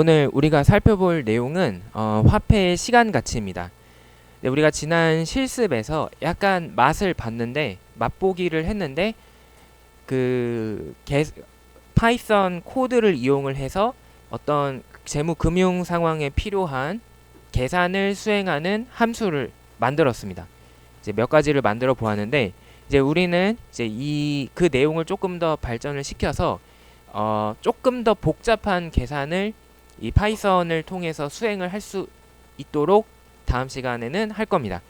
오늘 우리가 살펴볼 내용은 화폐의 시간 가치입니다. 네, 우리가 지난 실습에서 약간 맛을 봤는데 맛보기를 했는데 그 파이썬 코드를 이용을 해서 어떤 재무 금융 상황에 필요한 계산을 수행하는 함수를 만들었습니다. 이제 몇 가지를 만들어 보았는데 이제 우리는 이제 그 내용을 조금 더 발전을 시켜서 조금 더 복잡한 계산을 이 파이썬을 통해서 수행을 할 수 있도록 다음 시간에는 할 겁니다.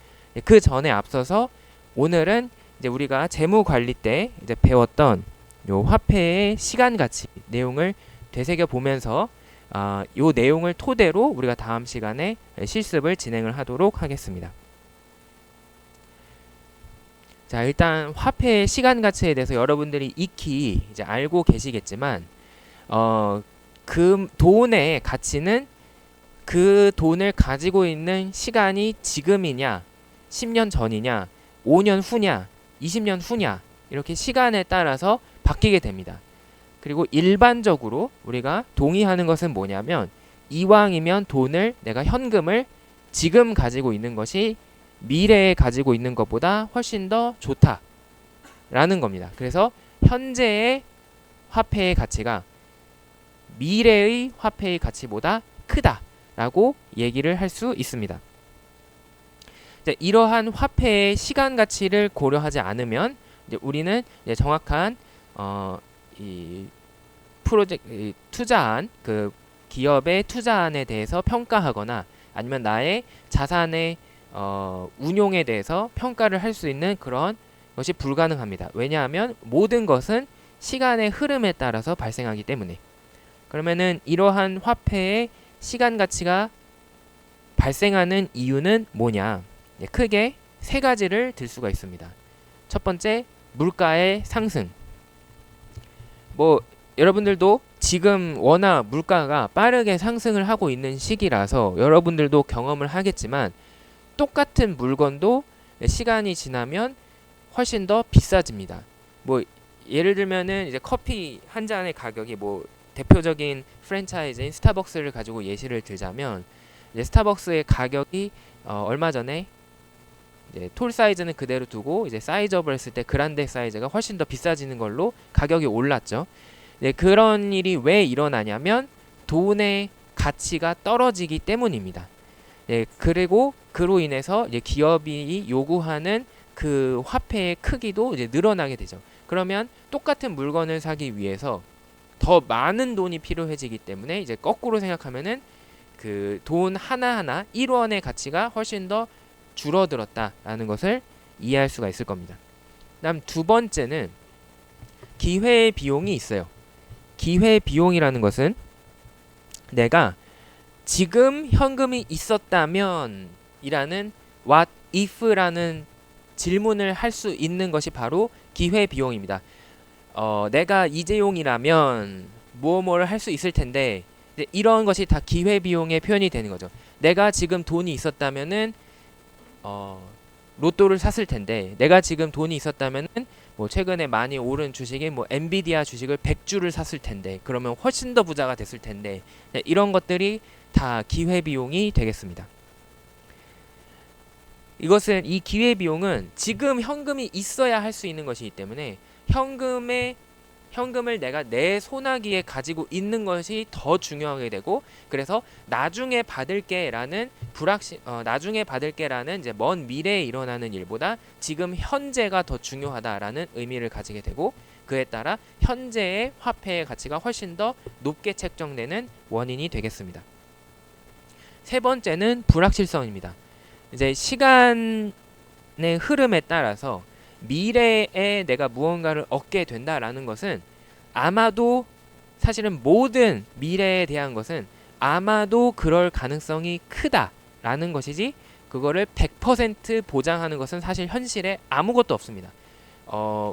그 전에 앞서서 오늘은 이제 우리가 재무 관리 때 이제 배웠던 요 화폐의 시간 가치 내용을 되새겨 보면서 요 내용을 토대로 우리가 다음 시간에 실습을 진행을 하도록 하겠습니다. 자, 일단 화폐의 시간 가치에 대해서 여러분들이 익히 이제 알고 계시겠지만 그 돈의 가치는 그 돈을 가지고 있는 시간이 지금이냐, 10년 전이냐, 5년 후냐, 20년 후냐 이렇게 시간에 따라서 바뀌게 됩니다. 그리고 일반적으로 우리가 동의하는 것은 뭐냐면 이왕이면 돈을 내가 현금을 지금 가지고 있는 것이 미래에 가지고 있는 것보다 훨씬 더 좋다라는 겁니다. 그래서 현재의 화폐의 가치가 미래의 화폐의 가치보다 크다라고 얘기를 할 수 있습니다. 이러한 화폐의 시간 가치를 고려하지 않으면 이제 우리는 이제 정확한 이 투자한 그 기업의 투자안에 대해서 평가하거나 아니면 나의 자산의 운용에 대해서 평가를 할 수 있는 그런 것이 불가능합니다. 왜냐하면 모든 것은 시간의 흐름에 따라서 발생하기 때문에. 그러면은 이러한 화폐의 시간 가치가 발생하는 이유는 뭐냐? 크게 세 가지를 들 수가 있습니다. 첫 번째, 물가의 상승. 여러분들도 지금 워낙 물가가 빠르게 상승을 하고 있는 시기라서 여러분들도 경험을 하겠지만 똑같은 물건도 시간이 지나면 훨씬 더 비싸집니다. 예를 들면은 이제 커피 한 잔의 가격이 대표적인 프랜차이즈인 스타벅스를 가지고 예시를 들자면 이제 스타벅스의 가격이 얼마 전에 이제 톨 사이즈는 그대로 두고 이제 사이즈업을 했을 때 그란데 사이즈가 훨씬 더 비싸지는 걸로 가격이 올랐죠. 그런 일이 왜 일어나냐면 돈의 가치가 떨어지기 때문입니다. 그리고 그로 인해서 이제 기업이 요구하는 그 화폐의 크기도 이제 늘어나게 되죠. 그러면 똑같은 물건을 사기 위해서 더 많은 돈이 필요해지기 때문에 이제 거꾸로 생각하면은 그 돈 하나하나 1원의 가치가 훨씬 더 줄어들었다라는 것을 이해할 수가 있을 겁니다. 그다음 두 번째는 기회 비용이 있어요. 기회 비용이라는 것은 내가 지금 현금이 있었다면 이라는 what if라는 질문을 할 수 있는 것이 바로 기회 비용입니다. 내가 이재용이라면 뭐를 할 수 있을 텐데 이런 것이 다 기회 비용의 표현이 되는 거죠. 내가 지금 돈이 있었다면은 로또를 샀을 텐데 내가 지금 돈이 있었다면은 최근에 많이 오른 주식이 엔비디아 주식을 100주를 샀을 텐데 그러면 훨씬 더 부자가 됐을 텐데 이런 것들이 다 기회 비용이 되겠습니다. 이 기회 비용은 지금 현금이 있어야 할 수 있는 것이기 때문에 현금을 내가 내 손아귀에 가지고 있는 것이 더 중요하게 되고 그래서 나중에 받을게라는 이제 먼 미래에 일어나는 일보다 지금 현재가 더 중요하다라는 의미를 가지게 되고 그에 따라 현재의 화폐의 가치가 훨씬 더 높게 책정되는 원인이 되겠습니다. 세 번째는 불확실성입니다. 이제 시간의 흐름에 따라서 미래에 내가 무언가를 얻게 된다라는 것은 아마도 사실은 모든 미래에 대한 것은 아마도 그럴 가능성이 크다라는 것이지 그거를 100% 보장하는 것은 사실 현실에 아무것도 없습니다.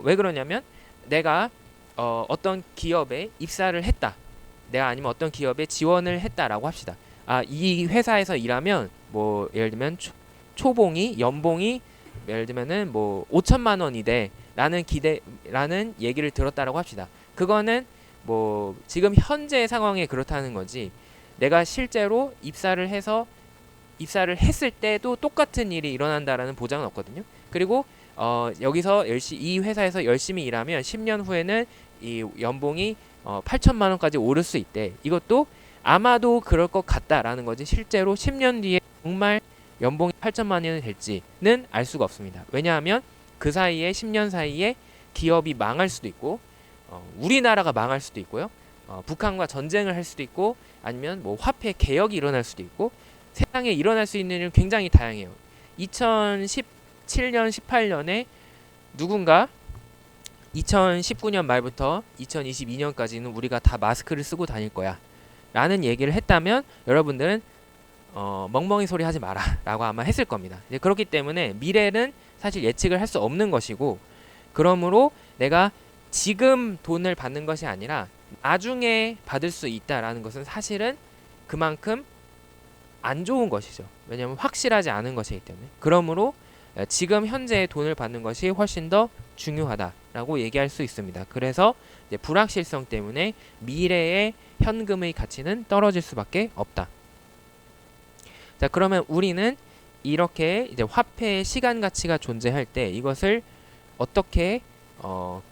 왜 그러냐면 내가 어떤 기업에 입사를 했다. 내가 아니면 어떤 기업에 지원을 했다라고 합시다. 이 회사에서 일하면 예를 들면 초봉이 연봉이 예를 들면은 5천만 원이돼 라는 얘기를 들었다라고 합시다. 그거는 지금 현재 상황에 그렇다는 거지 내가 실제로 입사를 했을 때도 똑같은 일이 일어난다라는 보장은 없거든요. 그리고 여기서 이 회사에서 열심히 일하면 10년 후에는 이 연봉이 8천만 원까지 오를 수 있대. 이것도 아마도 그럴 것 같다라는 거지. 실제로 10년 뒤에 정말 연봉이 8천만 원이 될지는 알 수가 없습니다. 왜냐하면 그 사이에 10년 사이에 기업이 망할 수도 있고 우리나라가 망할 수도 있고요. 북한과 전쟁을 할 수도 있고 아니면 뭐 화폐 개혁이 일어날 수도 있고 세상에 일어날 수 있는 일은 굉장히 다양해요. 2017년, 18년에 누군가 2019년 말부터 2022년까지는 우리가 다 마스크를 쓰고 다닐 거야 라는 얘기를 했다면 여러분들은 멍멍이 소리 하지 마라 라고 아마 했을 겁니다. 이제 그렇기 때문에 미래는 사실 예측을 할 수 없는 것이고, 그러므로 내가 지금 돈을 받는 것이 아니라 나중에 받을 수 있다라는 것은 사실은 그만큼 안 좋은 것이죠. 왜냐하면 확실하지 않은 것이기 때문에. 그러므로 지금 현재의 돈을 받는 것이 훨씬 더 중요하다라고 얘기할 수 있습니다. 그래서 이제 불확실성 때문에 미래의 현금의 가치는 떨어질 수밖에 없다. 자, 그러면 우리는 이렇게 이제 화폐의 시간 가치가 존재할 때 이것을 어떻게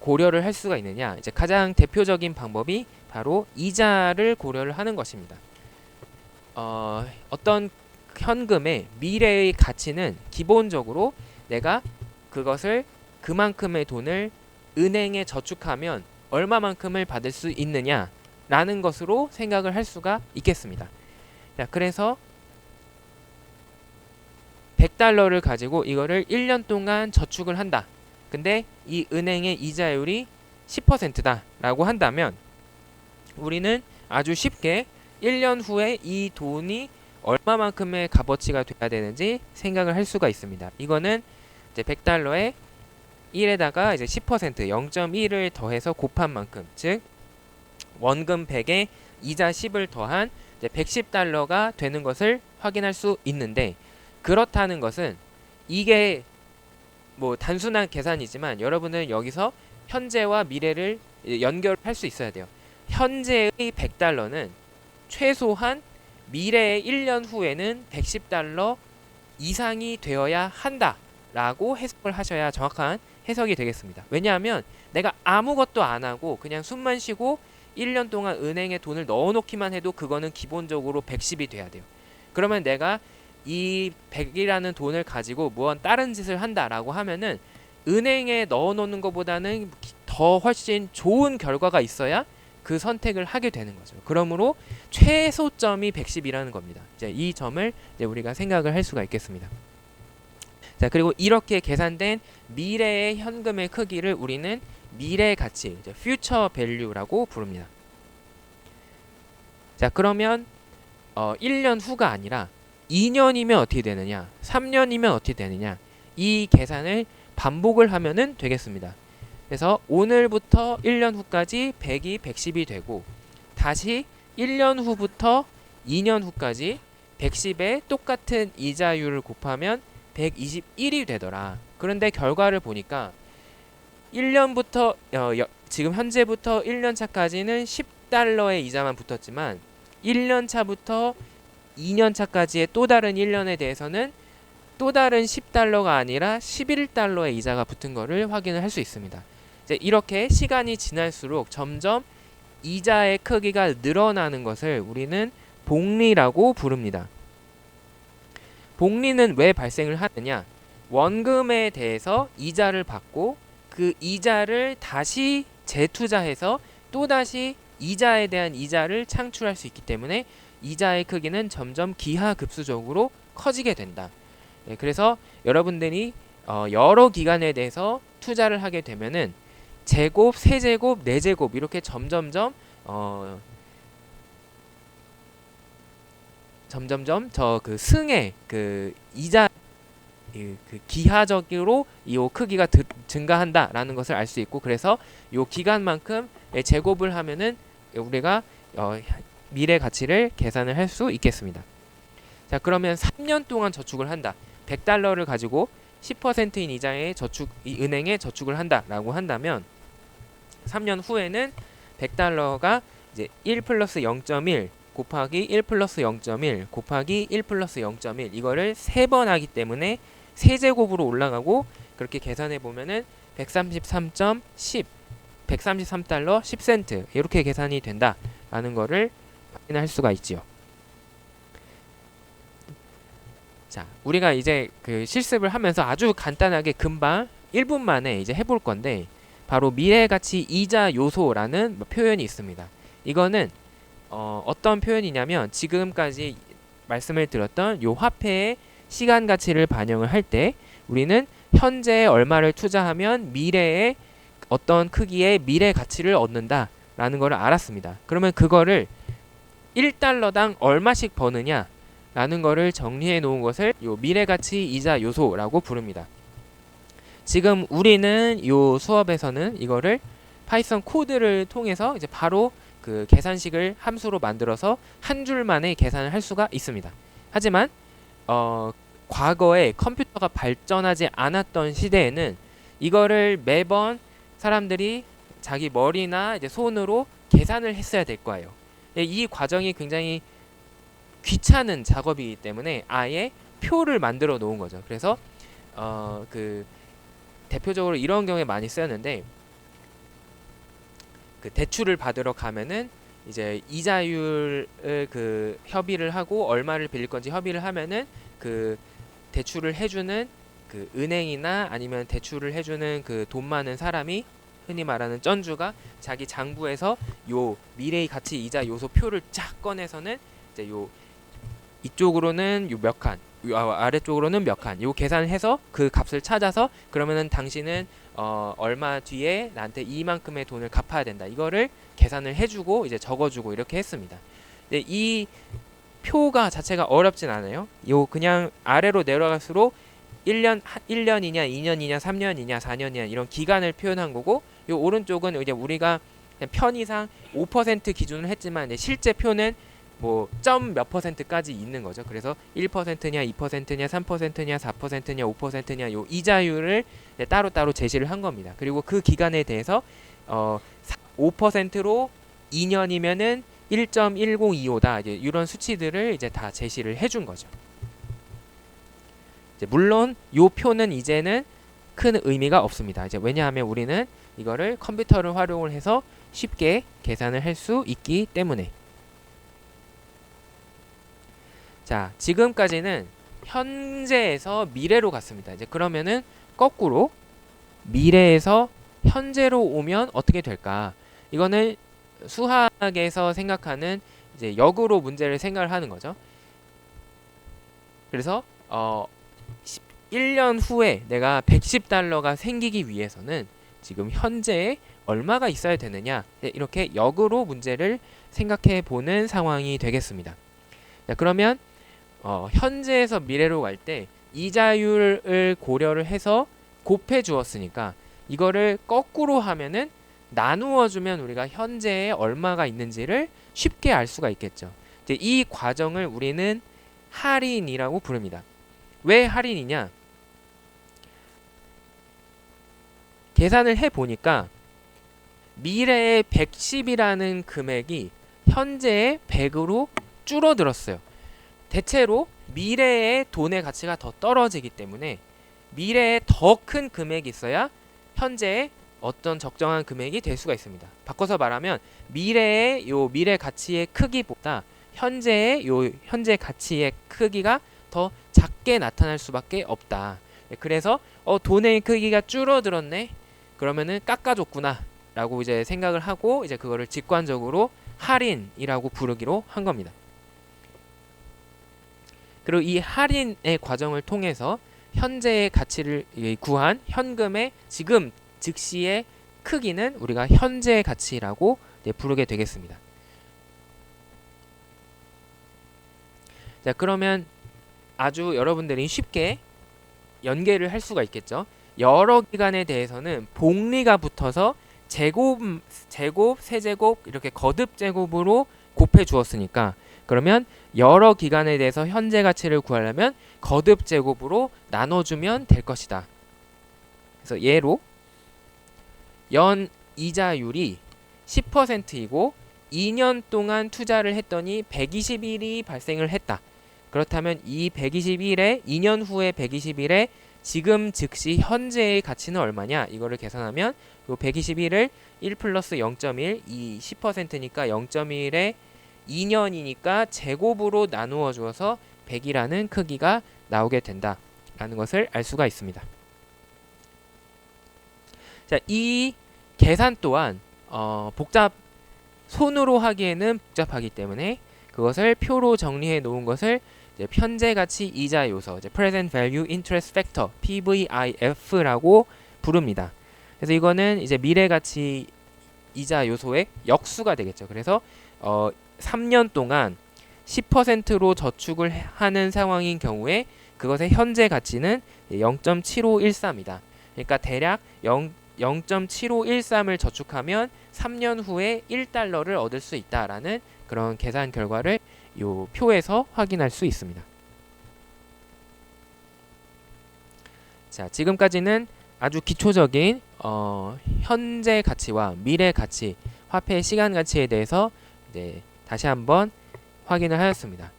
고려를 할 수가 있느냐? 이제 가장 대표적인 방법이 바로 이자를 고려를 하는 것입니다. 어떤 현금의 미래의 가치는 기본적으로 내가 그것을 그만큼의 돈을 은행에 저축하면 얼마만큼을 받을 수 있느냐라는 것으로 생각을 할 수가 있겠습니다. 자, 그래서 100달러를 가지고 이거를 1년 동안 저축을 한다. 근데 이 은행의 이자율이 10%다 라고 한다면 우리는 아주 쉽게 1년 후에 이 돈이 얼마만큼의 값어치가 돼야 되는지 생각을 할 수가 있습니다. 이거는 이제 100달러에 1에다가 이제 10% 0.1을 더해서 곱한 만큼, 즉 원금 100에 이자 10을 더한 이제 110달러가 되는 것을 확인할 수 있는데, 그렇다는 것은 이게 뭐 단순한 계산이지만 여러분은 여기서 현재와 미래를 연결할 수 있어야 돼요. 현재의 100달러는 최소한 미래의 1년 후에는 110달러 이상이 되어야 한다라고 해석을 하셔야 정확한 해석이 되겠습니다. 왜냐하면 내가 아무것도 안 하고 그냥 숨만 쉬고 1년 동안 은행에 돈을 넣어놓기만 해도 그거는 기본적으로 110이 돼야 돼요. 그러면 내가 이 100이라는 돈을 가지고 무언 다른 짓을 한다라고 하면은 은행에 넣어놓는 것보다는 더 훨씬 좋은 결과가 있어야 그 선택을 하게 되는 거죠. 그러므로 최소점이 110이라는 겁니다. 이제 이 점을 이제 우리가 생각을 할 수가 있겠습니다. 자, 그리고 이렇게 계산된 미래의 현금의 크기를 우리는 미래 가치, 이제 future value라고 부릅니다. 자, 그러면 1년 후가 아니라 2년이면 어떻게 되느냐, 3년이면 어떻게 되느냐, 이 계산을 반복을 하면은 되겠습니다. 그래서 오늘부터 1년 후까지 100이 110이 되고, 다시 1년 후부터 2년 후까지 110에 똑같은 이자율을 곱하면 121이 되더라. 그런데 결과를 보니까 1년부터 지금 현재부터 1년 차까지는 10달러의 이자만 붙었지만 1년 차부터 2년 차까지의 또 다른 1년에 대해서는 또 다른 10달러가 아니라 11달러의 이자가 붙은 것을 확인을 할 수 있습니다. 이제 이렇게 시간이 지날수록 점점 이자의 크기가 늘어나는 것을 우리는 복리라고 부릅니다. 복리는 왜 발생을 하느냐? 원금에 대해서 이자를 받고 그 이자를 다시 재투자해서 또다시 이자에 대한 이자를 창출할 수 있기 때문에 이자의 크기는 점점 기하급수적으로 커지게 된다. 네, 그래서 여러분들이 여러 기간에 대해서 투자를 하게 되면은 제곱, 세제곱, 네제곱 이렇게 점점점 저 그 승의 그 이자 그 기하적으로 이 크기가 증가한다라는 것을 알 수 있고, 그래서 이 기간만큼 제곱을 하면은 우리가 미래 가치를 계산을 할 수 있겠습니다. 자, 그러면 3년 동안 저축을 한다. 100달러를 가지고 10%인 이자에 은행에 저축을 한다라고 한다면 3년 후에는 100달러가 이제 1 플러스 0.1 곱하기 1 플러스 0.1 곱하기 1 플러스 0.1 이거를 3번 하기 때문에 세제곱으로 올라가고 그렇게 계산해 보면은 133.10 133달러 10센트 이렇게 계산이 된다라는 거를 확인할 수가 있지요. 자, 우리가 이제 그 실습을 하면서 아주 간단하게 금방 1분 만에 이제 해볼 건데 바로 미래가치 이자 요소라는 표현이 있습니다. 이거는 어떤 표현이냐면 지금까지 말씀을 드렸던 요 화폐의 시간 가치를 반영을 할 때 우리는 현재에 얼마를 투자하면 미래에 어떤 크기의 미래 가치를 얻는다라는 것을 알았습니다. 그러면 그거를 1달러당 얼마씩 버느냐 라는 거를 정리해 놓은 것을 요 미래가치 이자 요소라고 부릅니다. 지금 우리는 요 수업에서는 이거를 파이썬 코드를 통해서 이제 바로 그 계산식을 함수로 만들어서 한 줄 만에 계산을 할 수가 있습니다. 하지만 과거에 컴퓨터가 발전하지 않았던 시대에는 이거를 매번 사람들이 자기 머리나 이제 손으로 계산을 했어야 될 거예요. 이 과정이 굉장히 귀찮은 작업이기 때문에 아예 표를 만들어 놓은 거죠. 그래서 그 대표적으로 이런 경우에 많이 쓰였는데 그 대출을 받으러 가면은 이제 이자율을 그 협의를 하고 얼마를 빌릴 건지 협의를 하면은 그 대출을 해주는 그 은행이나 아니면 대출을 해주는 그 돈 많은 사람이 흔히 말하는 쩐주가 자기 장부에서 요 미래의 가치 이자 요소 표를 쫙 꺼내서는 이제 요 이쪽으로는 요 몇 칸, 아래쪽으로는 몇 칸, 요 계산을 해서 그 값을 찾아서 그러면은 당신은 얼마 뒤에 나한테 이만큼의 돈을 갚아야 된다. 이거를 계산을 해주고 이제 적어주고 이렇게 했습니다. 근데 이 표가 자체가 어렵진 않아요. 요 그냥 아래로 내려갈수록 1년이냐, 2년이냐, 3년이냐, 4년이냐 이런 기간을 표현한 거고 요 오른쪽은 이제 우리가 그냥 편의상 5% 기준을 했지만 이제 실제 표는 뭐 점 몇 %까지 있는 거죠. 그래서 1%냐, 2%냐, 3%냐, 4%냐, 5%냐 요 이자율을 따로따로 제시를 한 겁니다. 그리고 그 기간에 대해서 5%로 2년이면은 1.1025다. 이제 이런 수치들을 이제 다 제시를 해준 거죠. 이제 물론 요 표는 이제는 큰 의미가 없습니다. 이제 왜냐하면 우리는 이거를 컴퓨터를 활용을 해서 쉽게 계산을 할 수 있기 때문에. 자, 지금까지는 현재에서 미래로 갔습니다. 이제 그러면은 거꾸로 미래에서 현재로 오면 어떻게 될까? 이거는 수학에서 생각하는 이제 역으로 문제를 생각을 하는 거죠. 그래서 1년 후에 내가 110달러가 생기기 위해서는 지금 현재에 얼마가 있어야 되느냐 이렇게 역으로 문제를 생각해 보는 상황이 되겠습니다. 자, 그러면 현재에서 미래로 갈 때 이자율을 고려를 해서 곱해 주었으니까 이거를 거꾸로 하면은 나누어 주면 우리가 현재에 얼마가 있는지를 쉽게 알 수가 있겠죠. 이제 이 과정을 우리는 할인이라고 부릅니다. 왜 할인이냐? 계산을 해 보니까 미래의 110이라는 금액이 현재의 100으로 줄어들었어요. 대체로 미래의 돈의 가치가 더 떨어지기 때문에 미래에 더 큰 금액이 있어야 현재의 어떤 적정한 금액이 될 수가 있습니다. 바꿔서 말하면 미래의 요 미래 가치의 크기보다 현재의 요 현재 가치의 크기가 더 작게 나타날 수밖에 없다. 그래서 돈의 크기가 줄어들었네. 그러면은 깎아줬구나 라고 이제 생각을 하고 이제 그거를 직관적으로 할인이라고 부르기로 한 겁니다. 그리고 이 할인의 과정을 통해서 현재의 가치를 구한 현금의 지금 즉시의 크기는 우리가 현재의 가치라고 부르게 되겠습니다. 자, 그러면 아주 여러분들이 쉽게 연계를 할 수가 있겠죠. 여러 기간에 대해서는 복리가 붙어서 제곱, 세제곱 이렇게 거듭 제곱으로 곱해 주었으니까 그러면 여러 기간에 대해서 현재 가치를 구하려면 거듭 제곱으로 나눠주면 될 것이다. 그래서 예로 연 이자율이 10%이고 2년 동안 투자를 했더니 120일이 발생을 했다. 그렇다면 이 120일에 2년 후에 120일에 지금 즉시 현재의 가치는 얼마냐? 이거를 계산하면 요 121을 1 플러스 0.1, 이 10%니까 0.1에 2년이니까 제곱으로 나누어 주어서 100이라는 크기가 나오게 된다라는 것을 알 수가 있습니다. 자, 이 계산 또한 손으로 하기에는 복잡하기 때문에 그것을 표로 정리해 놓은 것을 이제 현재 가치 이자 요소, 이제 Present Value Interest Factor (PVIF라고) 부릅니다. 그래서 이거는 이제 미래 가치 이자 요소의 역수가 되겠죠. 그래서 3년 동안 10%로 저축을 하는 상황인 경우에 그것의 현재 가치는 0.7513이다. 그러니까 대략 0.7513을 저축하면 3년 후에 1달러를 얻을 수 있다라는 그런 계산 결과를 이 표에서 확인할 수 있습니다. 자, 지금까지는 아주 기초적인 현재 가치와 미래 가치, 화폐의 시간 가치에 대해서 이제 다시 한번 확인을 하였습니다.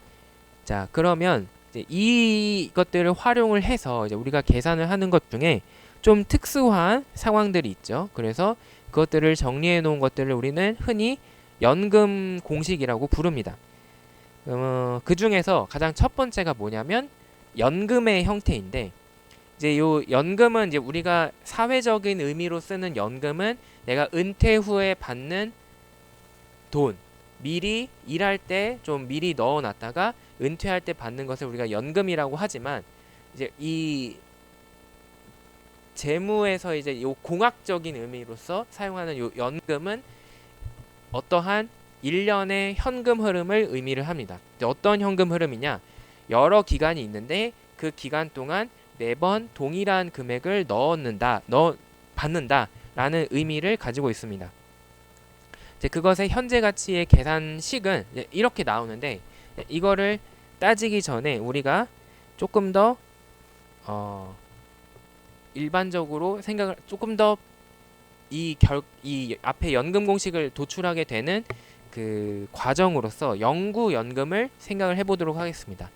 자, 그러면 이제 이것들을 활용을 해서 이제 우리가 계산을 하는 것 중에 좀 특수한 상황들이 있죠. 그래서 그것들을 정리해 놓은 것들을 우리는 흔히 연금 공식이라고 부릅니다. 그 중에서 가장 첫 번째가 뭐냐면 연금의 형태인데, 이제 요 연금은 이제 우리가 사회적인 의미로 쓰는 연금은 내가 은퇴 후에 받는 돈, 미리 일할 때 좀 미리 넣어놨다가 은퇴할 때 받는 것을 우리가 연금이라고 하지만, 이제 이 재무에서 이제 요 공학적인 의미로서 사용하는 요 연금은 어떠한 일련의 현금 흐름을 의미를 합니다. 어떤 현금 흐름이냐? 여러 기간이 있는데 그 기간 동안 매번 동일한 금액을 받는다라는 의미를 가지고 있습니다. 이제 그것의 현재 가치의 계산식은 이렇게 나오는데, 이거를 따지기 전에 우리가 조금 더 일반적으로 생각을 조금 더 이 앞에 연금 공식을 도출하게 되는 그 과정으로서 영구 연금을 생각을 해보도록 하겠습니다.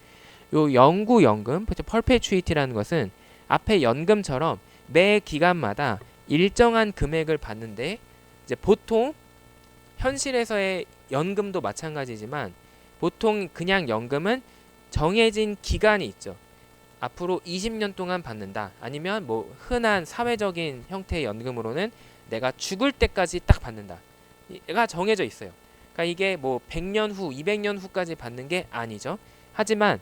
요 영구 연금, perpetuity라는 것은 앞에 연금처럼 매 기간마다 일정한 금액을 받는데, 이제 보통 현실에서의 연금도 마찬가지지만 보통 그냥 연금은 정해진 기간이 있죠. 앞으로 20년 동안 받는다. 아니면 뭐 흔한 사회적인 형태의 연금으로는 내가 죽을 때까지 딱 받는다. 가 정해져 있어요. 그러니까 이게 뭐 100년 후, 200년 후까지 받는 게 아니죠. 하지만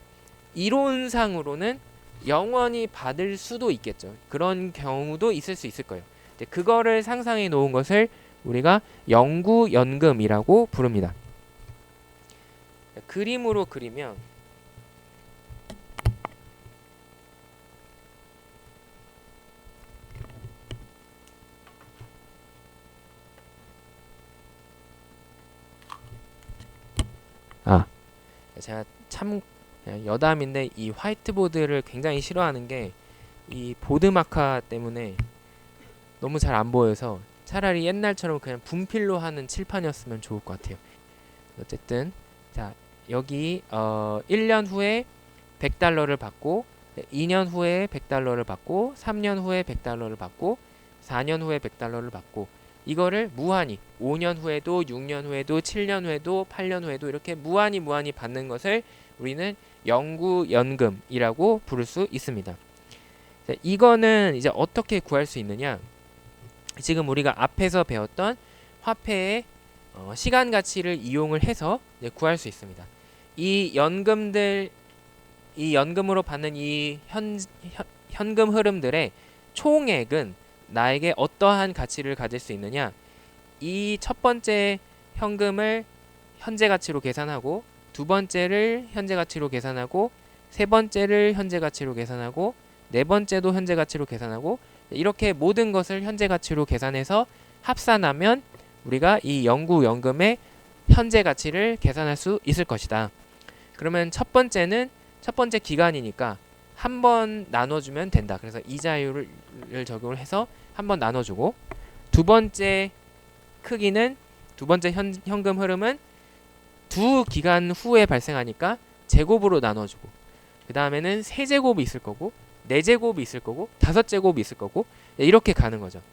이론상으로는 영원히 받을 수도 있겠죠. 그런 경우도 있을 수 있을 거예요. 그거를 상상해 놓은 것을 우리가 영구연금이라고 부릅니다. 그림으로 그리면 제가 참 여담인데 이 화이트보드를 굉장히 싫어하는 게 이 보드마카 때문에 너무 잘 안 보여서 차라리 옛날처럼 그냥 분필로 하는 칠판이었으면 좋을 것 같아요. 어쨌든 자, 여기 1년 후에 100달러를 받고, 2년 후에 100달러를 받고, 3년 후에 100달러를 받고, 4년 후에 100달러를 받고, 이거를 무한히 5년 후에도 6년 후에도 7년 후에도 8년 후에도 이렇게 무한히 받는 것을 우리는 영구연금이라고 부를 수 있습니다. 자, 이거는 이제 어떻게 구할 수 있느냐? 지금 우리가 앞에서 배웠던 화폐의 시간 가치를 이용을 해서 이제 구할 수 있습니다. 이 연금으로 받는 이 현금 흐름들의 총액은 나에게 어떠한 가치를 가질 수 있느냐? 이 첫 번째 현금을 현재 가치로 계산하고, 두 번째를 현재 가치로 계산하고, 세 번째를 현재 가치로 계산하고, 네 번째도 현재 가치로 계산하고, 이렇게 모든 것을 현재 가치로 계산해서 합산하면 우리가 이 영구연금의 현재 가치를 계산할 수 있을 것이다. 그러면 첫 번째 기간이니까 한 번 나눠주면 된다. 그래서 이자율을 적용을 해서 한 번 나눠주고, 두 번째 두 번째 현금 흐름은 두 기간 후에 발생하니까 제곱으로 나눠주고, 그 다음에는 세 제곱이 있을 거고, 네 제곱이 있을 거고, 다섯 제곱이 있을 거고, 이렇게 가는 거죠.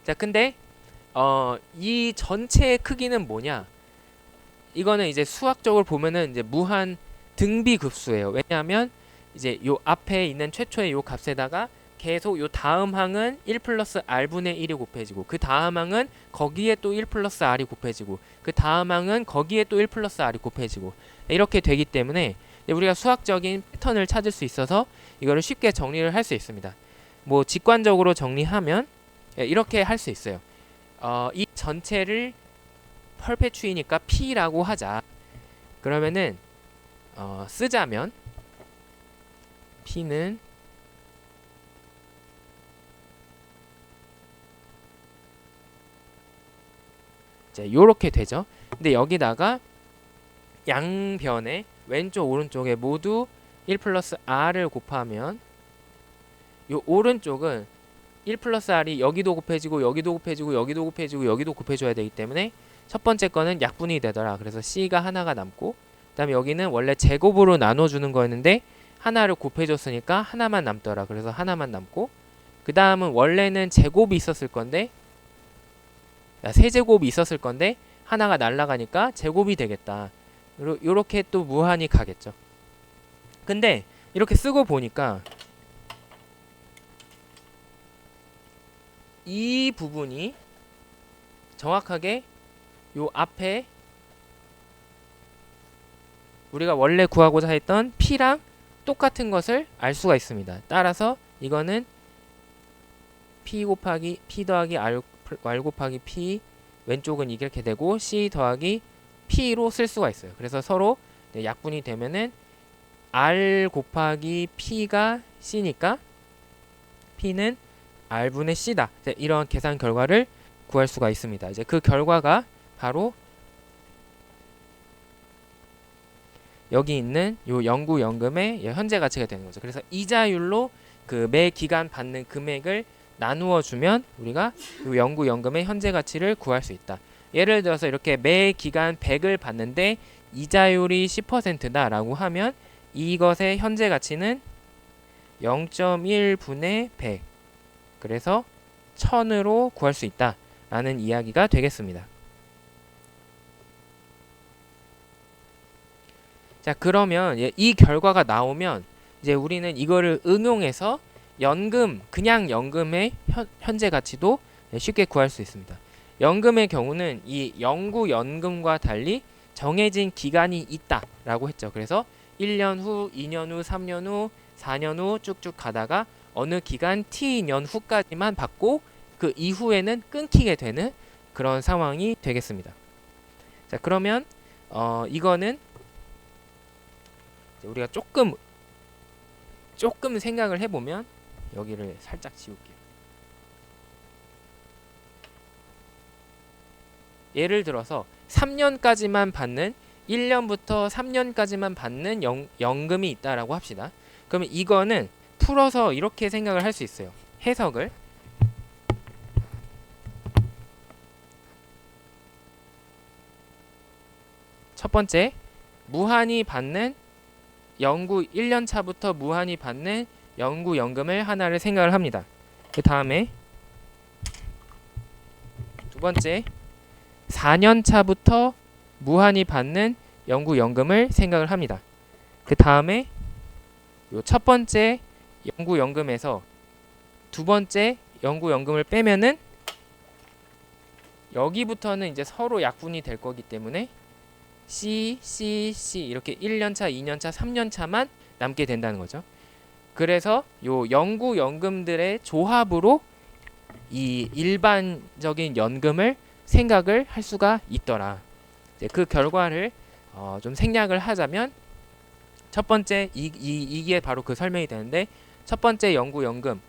자, 근데 이 전체의 크기는 뭐냐? 이거는 이제 수학적으로 보면은 이제 무한 등비급수예요. 왜냐하면 이제 요 앞에 있는 최초의 요 값에다가 계속 요 다음 항은 1 플러스 r분의 1이 곱해지고, 그 다음 항은 거기에 또 1 플러스 r이 곱해지고, 그 다음 항은 거기에 또 1 플러스 r이 곱해지고, 이렇게 되기 때문에 우리가 수학적인 패턴을 찾을 수 있어서 이거를 쉽게 정리를 할 수 있습니다. 뭐 직관적으로 정리하면 이렇게 할 수 있어요. 이 전체를 펄페추이니까 P라고 하자. 그러면은 쓰자면 P는 이제 요렇게 되죠. 근데 여기다가 양변에 왼쪽 오른쪽에 모두 1 플러스 r을 곱하면 요 오른쪽은 1 플러스 r이 여기도 곱해지고 여기도 곱해지고 여기도 곱해지고 여기도 곱해줘야 되기 때문에 첫 번째 거는 약분이 되더라. 그래서 c가 하나가 남고, 그 다음에 여기는 원래 제곱으로 나눠주는 거였는데 하나를 곱해줬으니까 하나만 남더라. 그래서 하나만 남고, 그 다음은 원래는 제곱이 있었을 건데, 세 제곱이 있었을 건데 하나가 날라가니까 제곱이 되겠다. 요렇게 또 무한히 가겠죠. 근데 이렇게 쓰고 보니까 이 부분이 정확하게 요 앞에 우리가 원래 구하고자 했던 P랑 똑같은 것을 알 수가 있습니다. 따라서 이거는 P 곱하기 P 더하기 R 곱하기 P, 왼쪽은 이렇게 되고 C 더하기 P로 쓸 수가 있어요. 그래서 서로 약분이 되면은 R 곱하기 P가 C니까 P는 R분의 C다. 이런 계산 결과를 구할 수가 있습니다. 이제 그 결과가 바로 여기 있는 요 영구연금의 현재 가치가 되는 거죠. 그래서 이자율로 그 매 기간 받는 금액을 나누어 주면 우리가 요 영구연금의 현재 가치를 구할 수 있다. 예를 들어서 이렇게 매 기간 100을 받는데 이자율이 10%다 라고 하면 이것의 현재 가치는 0.1분의 100, 그래서 1000으로 구할 수 있다 라는 이야기가 되겠습니다. 자, 그러면 이 결과가 나오면 이제 우리는 이거를 응용해서 연금, 그냥 연금의 현재 가치도 쉽게 구할 수 있습니다. 연금의 경우는 이 영구연금과 달리 정해진 기간이 있다라고 했죠. 그래서 1년 후, 2년 후, 3년 후, 4년 후 쭉쭉 가다가 어느 기간 T년 후까지만 받고 그 이후에는 끊기게 되는 그런 상황이 되겠습니다. 자, 그러면 이거는 우리가 조금 생각을 해보면 여기를 살짝 지울게요. 예를 들어서 3년까지만 받는 1년부터 3년까지만 받는 연금이 있다라고 합시다. 그러면 이거는 풀어서 이렇게 생각을 할 수 있어요. 해석을 첫 번째, 무한히 받는 연구 1년 차부터 무한히 받는 연구연금을 하나를 생각을 합니다. 그 다음에 두 번째, 4년 차부터 무한히 받는 연구연금을 생각을 합니다. 그 다음에 요 첫 번째 연구연금에서 두 번째 연구연금을 빼면은 여기부터는 이제 서로 약분이 될 거기 때문에 C, C, C 이렇게 1년차, 2년차, 3년차만 남게 된다는 거죠. 그래서 요 연구연금들의 조합으로 이 일반적인 연금을 생각을 할 수가 있더라. 이제 그 결과를 좀 생략을 하자면 첫 번째 이게 바로 그 설명이 되는데, 첫 번째 연구연금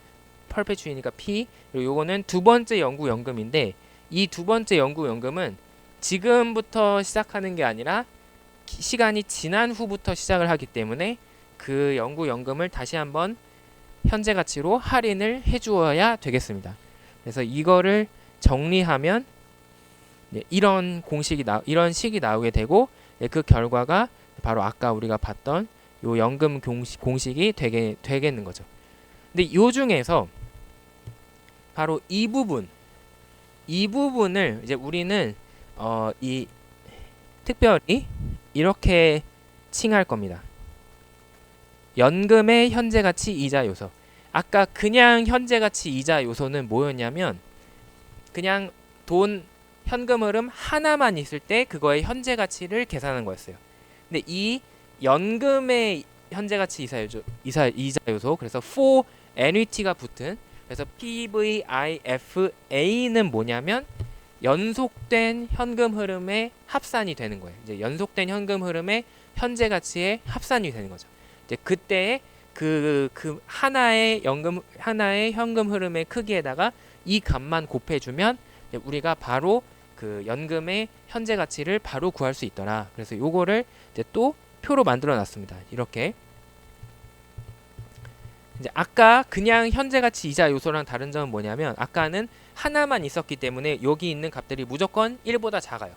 펄페추이니까 P, 그리고 요거는 두 번째 연구연금인데 이 두 번째 연구연금은 지금부터 시작하는 게 아니라 시간이 지난 후부터 시작을 하기 때문에 그 연구연금을 다시 한번 현재 가치로 할인을 해주어야 되겠습니다. 그래서 이거를 정리하면 이런 식이 나오게 되고 그 결과가 바로 아까 우리가 봤던 요 연금 공식이 되겠는 거죠. 근데 요 중에서 바로 이 부분을 이제 우리는 이 특별히 이렇게 칭할 겁니다. 연금의 현재가치 이자 요소. 아까 그냥 현재가치 이자 요소는 뭐였냐면 그냥 돈 현금 흐름 하나만 있을 때 그거의 현재가치를 계산한 거였어요. 근데 이 연금의 현재가치 이자 요소 그래서 for annuity가 붙은 그래서 PVIFA는 뭐냐면 연속된 현금 흐름의 합산이 되는 거예요. 이제 연속된 현금 흐름의 현재 가치의 합산이 되는 거죠. 이제 그때 그 하나의 현금 흐름의 크기에다가 이 값만 곱해주면 우리가 바로 그 연금의 현재 가치를 바로 구할 수 있더라. 그래서 요거를 이제 또 표로 만들어 놨습니다. 이렇게. 이제 아까 그냥 현재 가치 이자 요소랑 다른 점은 뭐냐면 아까는 하나만 있었기 때문에 여기 있는 값들이 무조건 1보다 작아요.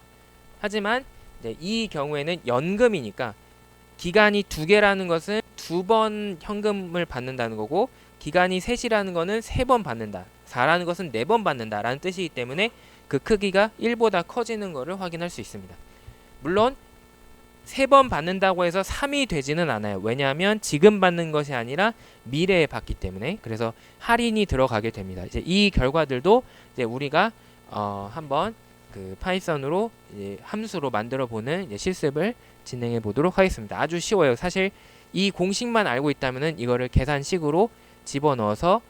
하지만 이제 이 경우에는 연금이니까 기간이 2개라는 것은 2번 현금을 받는다는 거고 기간이 3이라는 것은 3번 받는다. 4라는 것은 4번 받는다라는 뜻이기 때문에 그 크기가 1보다 커지는 것을 확인할 수 있습니다. 물론 3번 받는다고 해서 3이 되지는 않아요. 왜냐하면 지금 받는 것이 아니라 미래에 받기 때문에 그래서 할인이 들어가게 됩니다. 이제 이 결과들도 이제 우리가 한번 그 파이썬으로 이제 함수로 만들어 보는 실습을 진행해 보도록 하겠습니다. 아주 쉬워요. 사실 이 공식만 알고 있다면은 이거를 계산식으로 집어넣어서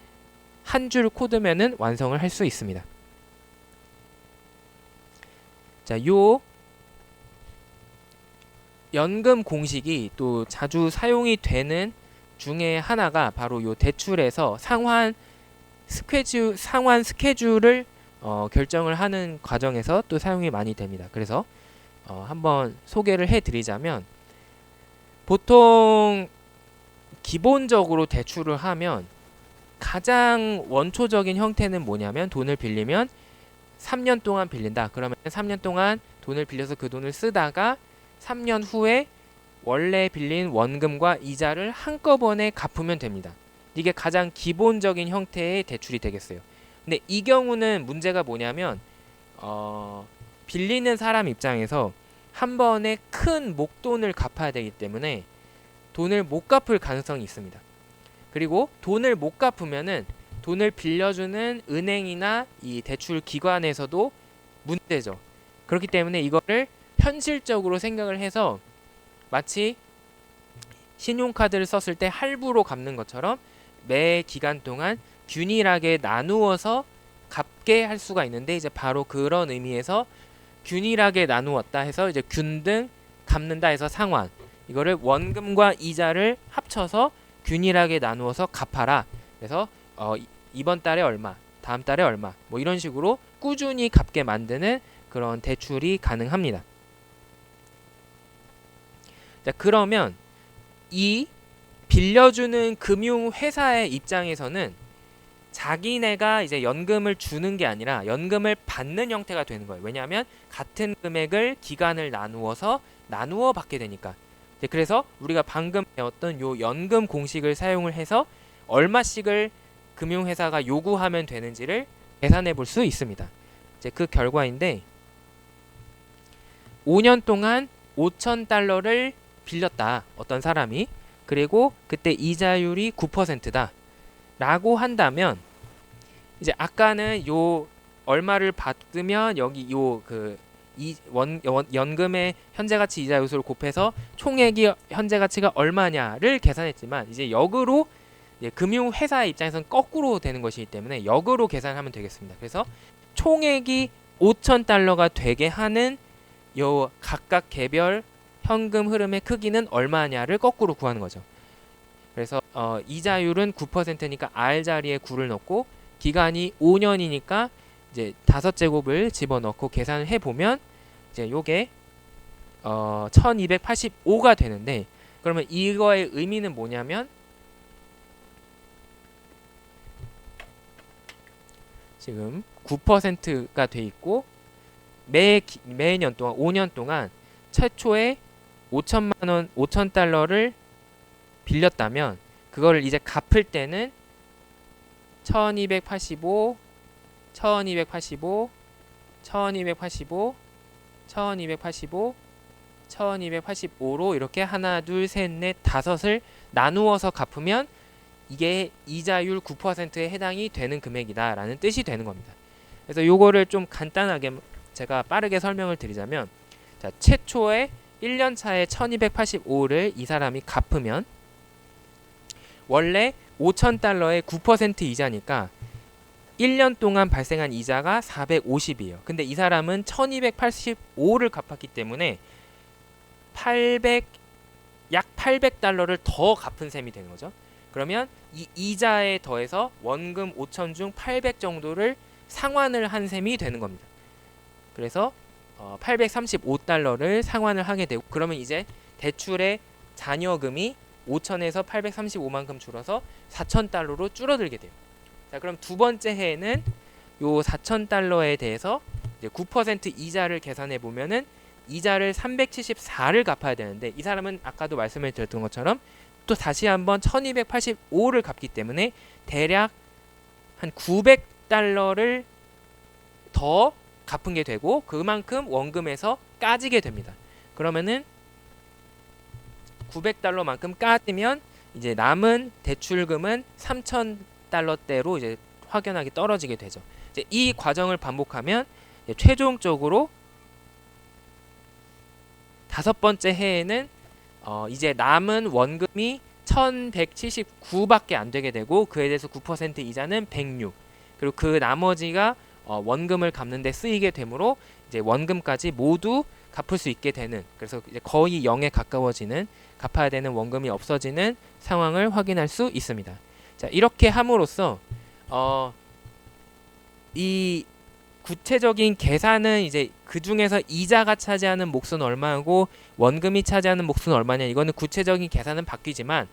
한 줄 코드면은 완성을 할 수 있습니다. 자, 요 연금 공식이 또 자주 사용이 되는 중에 하나가 바로 요 대출에서 상환 스케줄을 결정을 하는 과정에서 또 사용이 많이 됩니다. 그래서 한번 소개를 해드리자면 보통 기본적으로 대출을 하면 가장 원초적인 형태는 뭐냐면 돈을 빌리면 3년 동안 빌린다. 그러면 3년 동안 돈을 빌려서 그 돈을 쓰다가 3년 후에 원래 빌린 원금과 이자를 한꺼번에 갚으면 됩니다. 이게 가장 기본적인 형태의 대출이 되겠어요. 근데 이 경우는 문제가 뭐냐면 빌리는 사람 입장에서 한 번에 큰 목돈을 갚아야 되기 때문에 돈을 못 갚을 가능성이 있습니다. 그리고 돈을 못 갚으면은 돈을 빌려주는 은행이나 이 대출 기관에서도 문제죠. 그렇기 때문에 이거를 현실적으로 생각을 해서 마치 신용카드를 썼을 때 할부로 갚는 것처럼 매 기간 동안 균일하게 나누어서 갚게 할 수가 있는데 이제 바로 그런 의미에서 균일하게 나누었다 해서 이제 균등 갚는다 해서 상환 이거를 원금과 이자를 합쳐서 균일하게 나누어서 갚아라. 그래서 이번 달에 얼마, 다음 달에 얼마 뭐 이런 식으로 꾸준히 갚게 만드는 그런 대출이 가능합니다. 자, 그러면 이 빌려주는 금융회사의 입장에서는 자기네가 이제 연금을 주는 게 아니라 연금을 받는 형태가 되는 거예요. 왜냐하면 같은 금액을 기간을 나누어 받게 되니까. 그래서 우리가 방금 배웠던 요 연금 공식을 사용을 해서 얼마씩을 금융회사가 요구하면 되는지를 계산해 볼 수 있습니다. 이제 그 결과인데 5년 동안 5,000달러를 빌렸다. 어떤 사람이. 그리고 그때 이자율이 9%다. 라고 한다면 이제 아까는 요 얼마를 받으면 여기 요 그 연금의 현재가치 이자 요소를 곱해서 총액이 현재가치가 얼마냐를 계산했지만 이제 역으로 금융회사의 입장에서는 거꾸로 되는 것이기 때문에 역으로 계산하면 되겠습니다. 그래서 총액이 5,000달러가 되게 하는 요 각각 개별 현금 흐름의 크기는 얼마냐를 거꾸로 구하는 거죠. 그래서 이자율은 9%니까 R 자리에 9를 넣고 기간이 5년이니까 이제 5제곱을 집어넣고 계산을 해보면 이제 요게 1285가 되는데 그러면 이거의 의미는 뭐냐면 지금 9%가 돼 있고 매년 동안 5년 동안 최초에 5천만 원, 5천 달러를 빌렸다면 그거를 이제 갚을 때는 1285, 1285, 1285, 1285, 1285로 이렇게 하나, 둘, 셋, 넷, 다섯을 나누어서 갚으면 이게 이자율 9%에 해당이 되는 금액이다라는 뜻이 되는 겁니다. 그래서 요거를 좀 간단하게 제가 빠르게 설명을 드리자면, 자, 최초에 1년 차에 1285를 이 사람이 갚으면 원래 5,000달러의 9% 이자니까 1년 동안 발생한 이자가 450이에요. 근데 이 사람은 1285를 갚았기 때문에 약 800달러를 더 갚은 셈이 되는 거죠. 그러면 이 이자에 더해서 원금 5,000 중 800 정도를 상환을 한 셈이 되는 겁니다. 그래서 835달러를 상환을 하게 되고, 그러면 이제 대출의 잔여금이 5,000에서 835만큼 줄어서 4,000달러로 줄어들게 돼요. 자, 그럼 두 번째 해에는 요 4,000달러에 대해서 이제 9% 이자를 계산해 보면은 이자를 374를 갚아야 되는데, 이 사람은 아까도 말씀을 드렸던 것처럼 또 다시 한번 1285를 갚기 때문에 대략 한 900달러를 더 갚은 게 되고, 그만큼 원금에서 까지게 됩니다. 그러면은 900달러만큼 까지면 이제 남은 대출금은 3,000달러대로 이제 확연하게 떨어지게 되죠. 이제 이 과정을 반복하면 이제 최종적으로 다섯 번째 해에는 이제 남은 원금이 1,179밖에 안 되게 되고, 그에 대해서 9% 이자는 106. 그리고 그 나머지가 원금을 갚는 데 쓰이게 되므로 이제 원금까지 모두 갚을 수 있게 되는, 그래서 이제 거의 0에 가까워지는, 갚아야 되는 원금이 없어지는 상황을 확인할 수 있습니다. 자, 이렇게 함으로써 이 구체적인 계산은 이제 그 중에서 이자가 차지하는 몫은 얼마고 원금이 차지하는 몫은 얼마냐, 이거는 구체적인 계산은 바뀌지만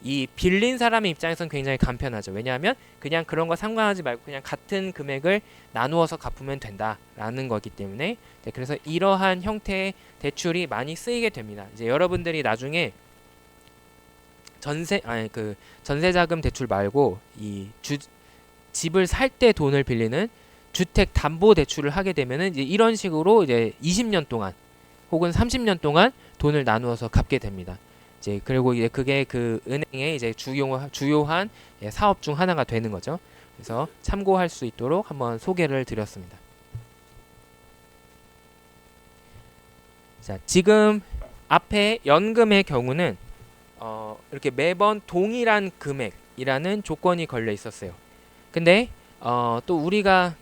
이 빌린 사람의 입장에서는 굉장히 간편하죠. 왜냐하면 그냥 그런 거 상관하지 말고 그냥 같은 금액을 나누어서 갚으면 된다라는 거기 때문에, 그래서 이러한 형태의 대출이 많이 쓰이게 됩니다. 이제 여러분들이 나중에 전세자금 대출 말고 이 집을 살 때 돈을 빌리는 주택 담보 대출을 하게 되면은 이제 이런 식으로 이제 20년 동안 혹은 30년 동안 돈을 나누어서 갚게 됩니다. 이제 그리고 이제 그게 그 은행의 이제 주요한 사업 중 하나가 되는 거죠. 그래서 참고할 수 있도록 한번 소개를 드렸습니다. 자, 지금 앞에 연금의 경우는 이렇게 매번 동일한 금액이라는 조건이 걸려 있었어요. 근데 또 우리가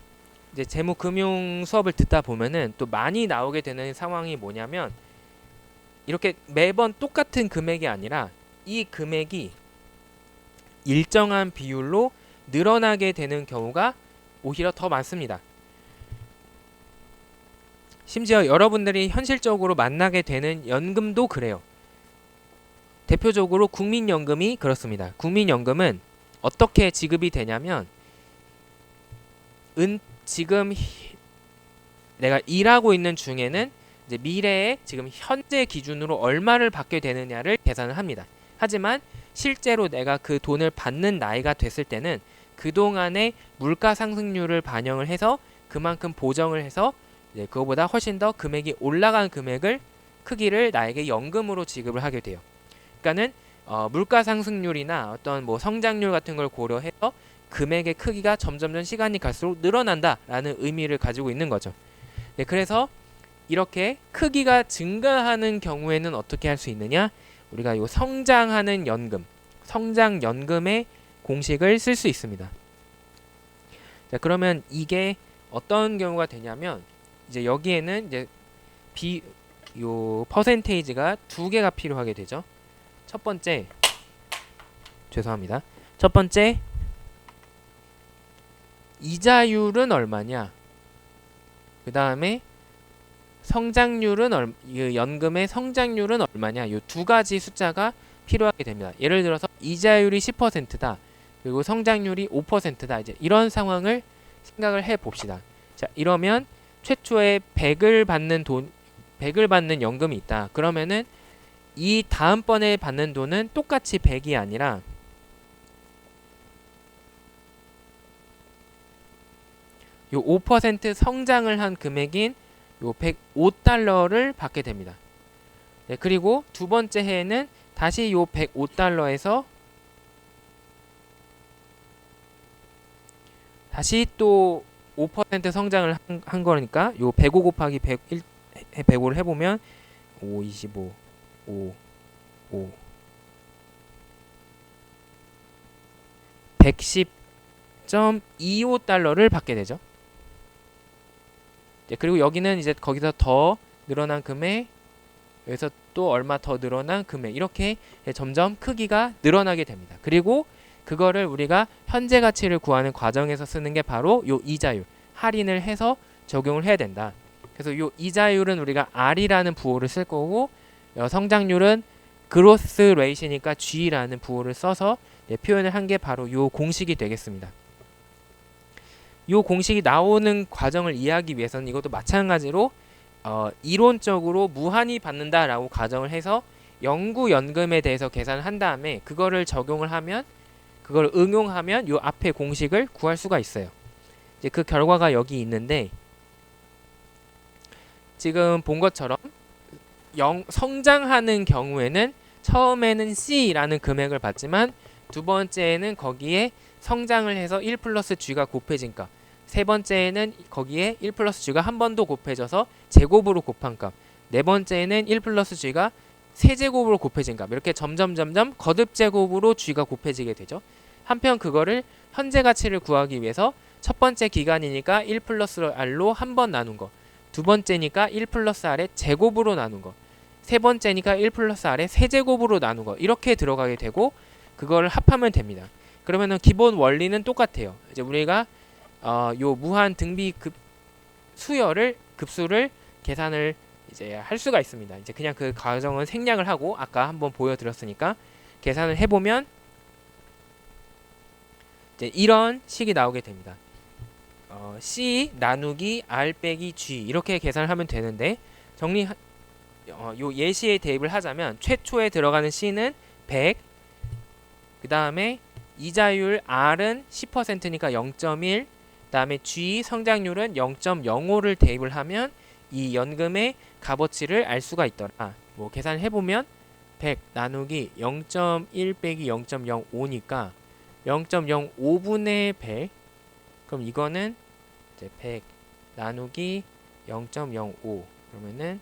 이제 재무금융 수업을 듣다 보면은 또 많이 나오게 되는 상황이 뭐냐면, 이렇게 매번 똑같은 금액이 아니라 이 금액이 일정한 비율로 늘어나게 되는 경우가 오히려 더 많습니다. 심지어 여러분들이 현실적으로 만나게 되는 연금도 그래요. 대표적으로 국민연금이 그렇습니다. 국민연금은 어떻게 지급이 되냐면, 지금 내가 일하고 있는 중에는 이제 미래에 지금 현재 기준으로 얼마를 받게 되느냐를 계산을 합니다. 하지만 실제로 내가 그 돈을 받는 나이가 됐을 때는 그동안의 물가 상승률을 반영을 해서 그만큼 보정을 해서 이제 그거보다 훨씬 더 금액이 올라간 금액을 크기를 나에게 연금으로 지급을 하게 돼요. 그러니까는 물가 상승률이나 어떤 뭐 성장률 같은 걸 고려해서 금액의 크기가 점점 시간이 갈수록 늘어난다라는 의미를 가지고 있는 거죠. 네, 그래서 이렇게 크기가 증가하는 경우에는 어떻게 할 수 있느냐? 우리가 요 성장하는 연금, 성장연금의 공식을 쓸 수 있습니다. 자, 그러면 이게 어떤 경우가 되냐면, 이제 여기에는 이제 요 퍼센테이지가 두 개가 필요하게 되죠. 첫 번째, 이자율은 얼마냐? 그 다음에 성장률은 연금의 성장률은 얼마냐? 이 두 가지 숫자가 필요하게 됩니다. 예를 들어서 이자율이 10%다. 그리고 성장률이 5%다. 이제 이런 상황을 생각을 해 봅시다. 자, 이러면 최초에 100을 받는 연금이 있다. 그러면은 이 다음번에 받는 돈은 똑같이 100이 아니라 요 5% 성장을 한 금액인 요 105달러를 받게 됩니다. 네, 그리고 두 번째 해에는 다시 요 105달러에서 다시 또 5% 성장을 한 거니까 요 105 곱하기 105를 해보면 5, 25, 5, 5 110.25달러를 받게 되죠. 네, 그리고 여기는 이제 거기서 더 늘어난 금액, 여기서 또 얼마 더 늘어난 금액, 이렇게 점점 크기가 늘어나게 됩니다. 그리고 그거를 우리가 현재 가치를 구하는 과정에서 쓰는 게 바로 요 이자율, 할인을 해서 적용을 해야 된다. 그래서 요 이자율은 우리가 R이라는 부호를 쓸 거고, 성장률은 그로스 레이시니까 G라는 부호를 써서 표현을 한 게 바로 요 공식이 되겠습니다. 요 공식이 나오는 과정을 이해하기 위해서는 이것도 마찬가지로 이론적으로 무한히 받는다라고 가정을 해서 영구연금에 대해서 계산을 한 다음에 그거를 적용을 하면, 그걸 응용하면 요 앞에 공식을 구할 수가 있어요. 이제 그 결과가 여기 있는데, 지금 본 것처럼 성장하는 경우에는 처음에는 C라는 금액을 받지만 두 번째에는 거기에 성장을 해서 1 플러스 G가 곱해진 값, 세 번째에는 거기에 1 플러스 G가 한 번 더 곱해져서 제곱으로 곱한 값, 네 번째에는 1 플러스 G가 세제곱으로 곱해진 값, 이렇게 점점 거듭 제곱으로 G가 곱해지게 되죠. 한편 그거를 현재 가치를 구하기 위해서 첫 번째 기간이니까 1 플러스 R로 한 번 나눈 거, 두 번째니까 1 플러스 R의 제곱으로 나눈 거, 세 번째니까 1 플러스 R의 세제곱으로 나눈 거, 이렇게 들어가게 되고 그걸 합하면 됩니다. 그러면은 기본 원리는 똑같아요. 이제 우리가 요 무한 등비 급수를 계산을 이제 할 수가 있습니다. 이제 그냥 그 과정은 생략을 하고 아까 한번 보여드렸으니까 계산을 해보면 이제 이런 식이 나오게 됩니다. C 나누기 R 빼기 G, 이렇게 계산을 하면 되는데, 요 예시에 대입을 하자면 최초에 들어가는 C는 100, 그 다음에 이자율 R은 10%니까 0.1, 그 다음에 G 성장률은 0.05를 대입을 하면 이 연금의 값어치를 알 수가 있더라. 뭐 계산을 해보면 100 나누기 0.1 빼기 0.05니까 0.05분의 100, 그럼 이거는 이제 100 나누기 0.05 그러면은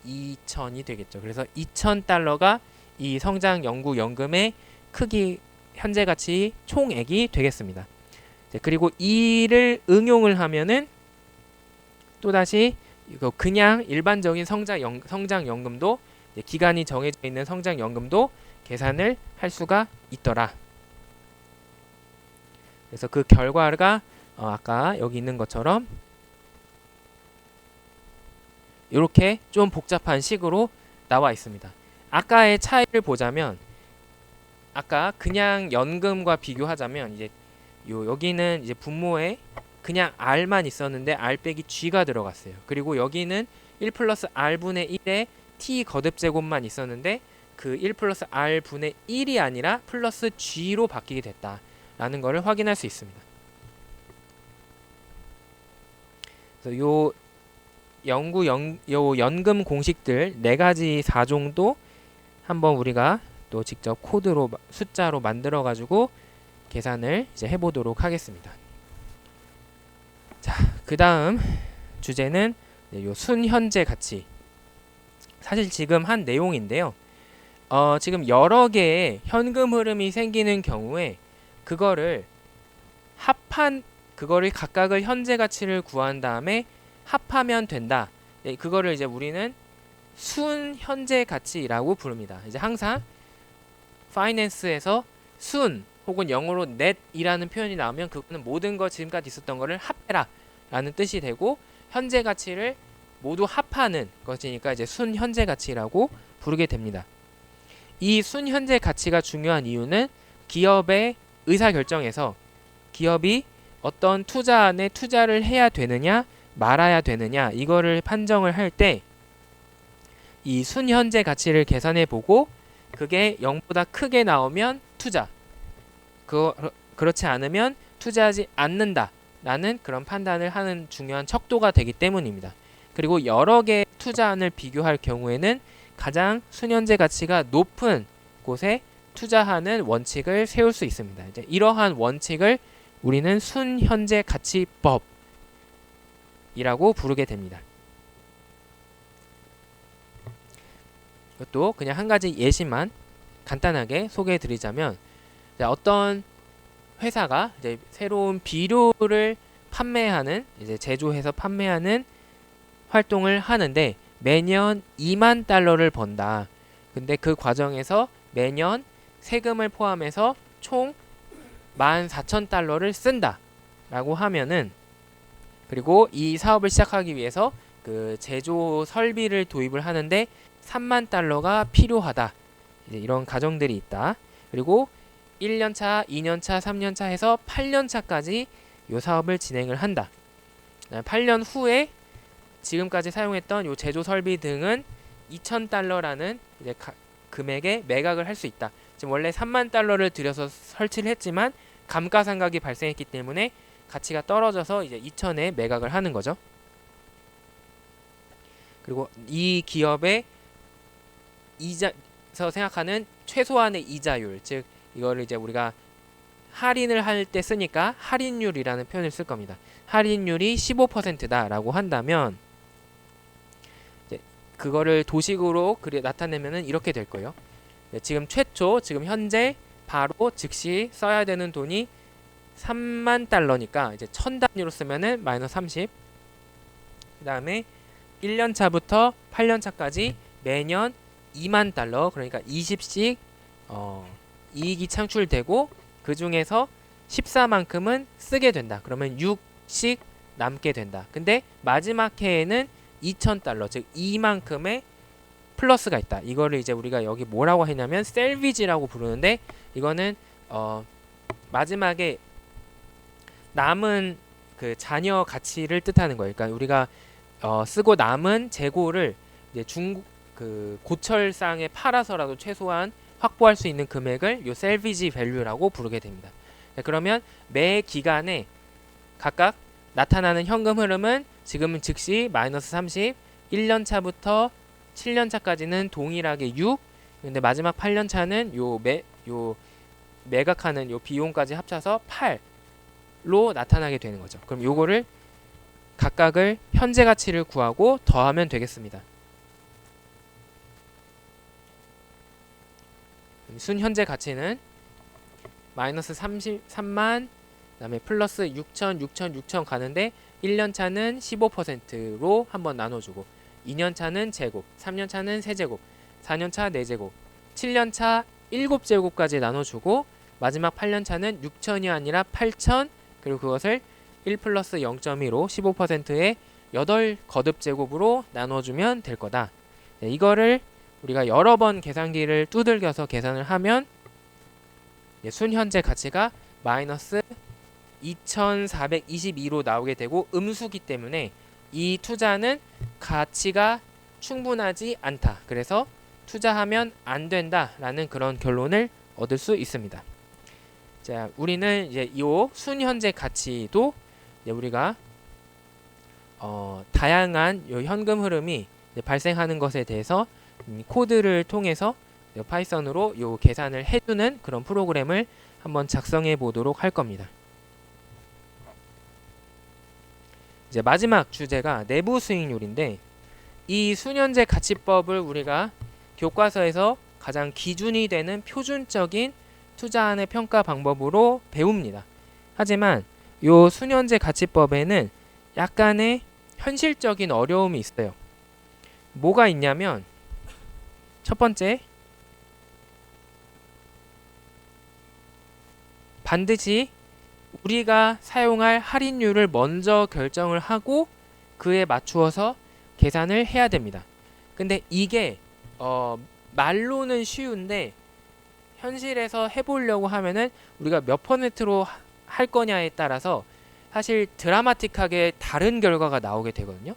2,000이 되겠죠. 그래서 2,000달러가 이 성장 연구 연금의 크기, 현재 가치 총액이 되겠습니다. 그리고 이를 응용을 하면은 또다시 이거 그냥 일반적인 성장 연금도, 기간이 정해져 있는 성장 연금도 계산을 할 수가 있더라. 그래서 그 결과가 아까 여기 있는 것처럼 이렇게 좀 복잡한 식으로 나와 있습니다. 아까의 차이를 보자면, 아까 그냥 연금과 비교하자면 이제 여기는 이제 분모에 그냥 R만 있었는데 R 빼기 G가 들어갔어요. 그리고 여기는 1 플러스 R분의 1에 T 거듭 제곱만 있었는데 그 1 플러스 R분의 1이 아니라 플러스 G로 바뀌게 됐다라는 것을 확인할 수 있습니다. 그래서 요 연금 공식들 4가지 4종도 한번 우리가 또 직접 코드로 숫자로 만들어 가지고 계산을 이제 해보도록 하겠습니다. 자, 그 다음 주제는 요 순현재 가치. 사실 지금 한 내용인데요. 지금 여러 개의 현금 흐름이 생기는 경우에 그거를 각각을 현재 가치를 구한 다음에 합하면 된다. 그거를 이제 우리는 순현재 가치라고 부릅니다. 이제 항상 파이낸스에서 순 혹은 영어로 net이라는 표현이 나오면 그거는 모든 것 지금까지 있었던 거를 합해라 라는 뜻이 되고, 현재 가치를 모두 합하는 것이니까 이제 순현재 가치라고 부르게 됩니다. 이 순현재 가치가 중요한 이유는 기업의 의사결정에서 기업이 어떤 투자안에 투자를 해야 되느냐 말아야 되느냐 이거를 판정을 할 때 이 순현재 가치를 계산해 보고 그게 0보다 크게 나오면 투자, 그렇지 않으면 투자하지 않는다 라는 그런 판단을 하는 중요한 척도가 되기 때문입니다. 그리고 여러 개의 투자안을 비교할 경우에는 가장 순현재 가치가 높은 곳에 투자하는 원칙을 세울 수 있습니다. 이제 이러한 원칙을 우리는 순현재 가치법이라고 부르게 됩니다. 이것도 그냥 한 가지 예시만 간단하게 소개해 드리자면, 어떤 회사가 이제 새로운 비료를 판매하는, 이제 제조해서 판매하는 활동을 하는데 매년 2만 달러를 번다. 근데 그 과정에서 매년 세금을 포함해서 총 14,000달러를 쓴다 라고 하면은, 그리고 이 사업을 시작하기 위해서 그 제조 설비를 도입을 하는데 3만 달러가 필요하다. 이제 이런 가정들이 있다. 그리고 1년차, 2년차, 3년차 해서 8년차까지 이 사업을 진행을 한다. 8년 후에 지금까지 사용했던 이 제조 설비 등은 2,000달러라는 이제 금액에 매각을 할 수 있다. 지금 원래 3만 달러를 들여서 설치를 했지만 감가상각이 발생했기 때문에 가치가 떨어져서 이제 2,000에 매각을 하는 거죠. 그리고 이 기업의 이자에서 생각하는 최소한의 이자율, 즉 이거를 이제 우리가 할인을 할 때 쓰니까 할인율이라는 표현을 쓸 겁니다. 할인율이 15%다라고 한다면 이제 그거를 도식으로 나타내면은 이렇게 될 거예요. 지금 최초, 지금 현재 바로 즉시 써야 되는 돈이 3만 달러니까 이제 1000단위로 쓰면은 마이너스 30. 그다음에 1년 차부터 8년 차까지 매년 2만 달러, 그러니까 20씩 이익이 창출되고 그 중에서 14만큼은 쓰게 된다. 그러면 6씩 남게 된다. 근데 마지막 해에는 2,000달러, 즉 2만큼의 플러스가 있다. 이거를 이제 우리가 여기 뭐라고 했냐면 셀비지라고 부르는데, 이거는 마지막에 남은 그 잔여 가치를 뜻하는 거예요. 그러니까 우리가 쓰고 남은 재고를 이제 그 고철상에 팔아서라도 최소한 확보할 수 있는 금액을 요 셀비지 밸류라고 부르게 됩니다. 그러면 매 기간에 각각 나타나는 현금 흐름은 지금은 즉시 마이너스 30, 1년 차부터 7년 차까지는 동일하게 6, 근데 마지막 8년 차는 요 매각하는 요 비용까지 합쳐서 8로 나타나게 되는 거죠. 그럼 요거를 각각을 현재 가치를 구하고 더하면 되겠습니다. 순현재 가치는 마이너스 33만, 그다음에 플러스 6천, 6천, 6천 가는데 1년 차는 15%로 한번 나눠주고, 2년 차는 제곱, 3년 차는 세제곱, 4년 차 4제곱, 7년 차 7제곱까지 나눠주고, 마지막 8년 차는 6천이 아니라 8천, 그리고 그것을 1 플러스 0.2로 15%의 8거듭제곱으로 나눠주면 될 거다. 네, 이거를 우리가 여러 번 계산기를 두들겨서 계산을 하면 순현재 가치가 마이너스 2422로 나오게 되고, 음수기 때문에 이 투자는 가치가 충분하지 않다. 그래서 투자하면 안 된다라는 그런 결론을 얻을 수 있습니다. 자, 우리는 이제 이 순현재 가치도 이제 우리가 다양한 요 현금 흐름이 발생하는 것에 대해서 코드를 통해서 파이썬으로 요 계산을 해주는 그런 프로그램을 한번 작성해 보도록 할 겁니다. 이제 마지막 주제가 내부 수익률인데, 이 순현재 가치법을 우리가 교과서에서 가장 기준이 되는 표준적인 투자안의 평가 방법으로 배웁니다. 하지만 요 순현재 가치법에는 약간의 현실적인 어려움이 있어요. 뭐가 있냐면, 첫 번째, 반드시 우리가 사용할 할인율을 먼저 결정을 하고 그에 맞추어서 계산을 해야 됩니다. 근데 이게 말로는 쉬운데 현실에서 해보려고 하면은 우리가 몇 퍼센트로 할 거냐에 따라서 사실 드라마틱하게 다른 결과가 나오게 되거든요.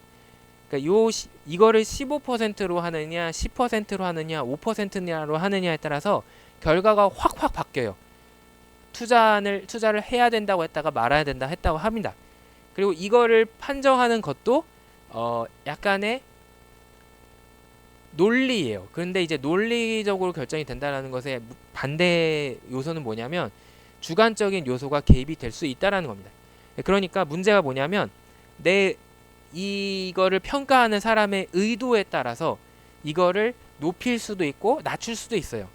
그러니까 이거를 15%로 하느냐, 10%로 하느냐, 5%로 하느냐에 따라서 결과가 확확 바뀌어요. 투자를 해야 된다고 했다가 말아야 된다 했다고 합니다. 그리고 이거를 판정하는 것도 약간의 논리예요. 그런데 이제 논리적으로 결정이 된다는 것의 반대 요소는 뭐냐면 주관적인 요소가 개입이 될 수 있다라는 겁니다. 그러니까 문제가 뭐냐면 이거를 평가하는 사람의 의도에 따라서 이거를 높일 수도 있고 낮출 수도 있어요.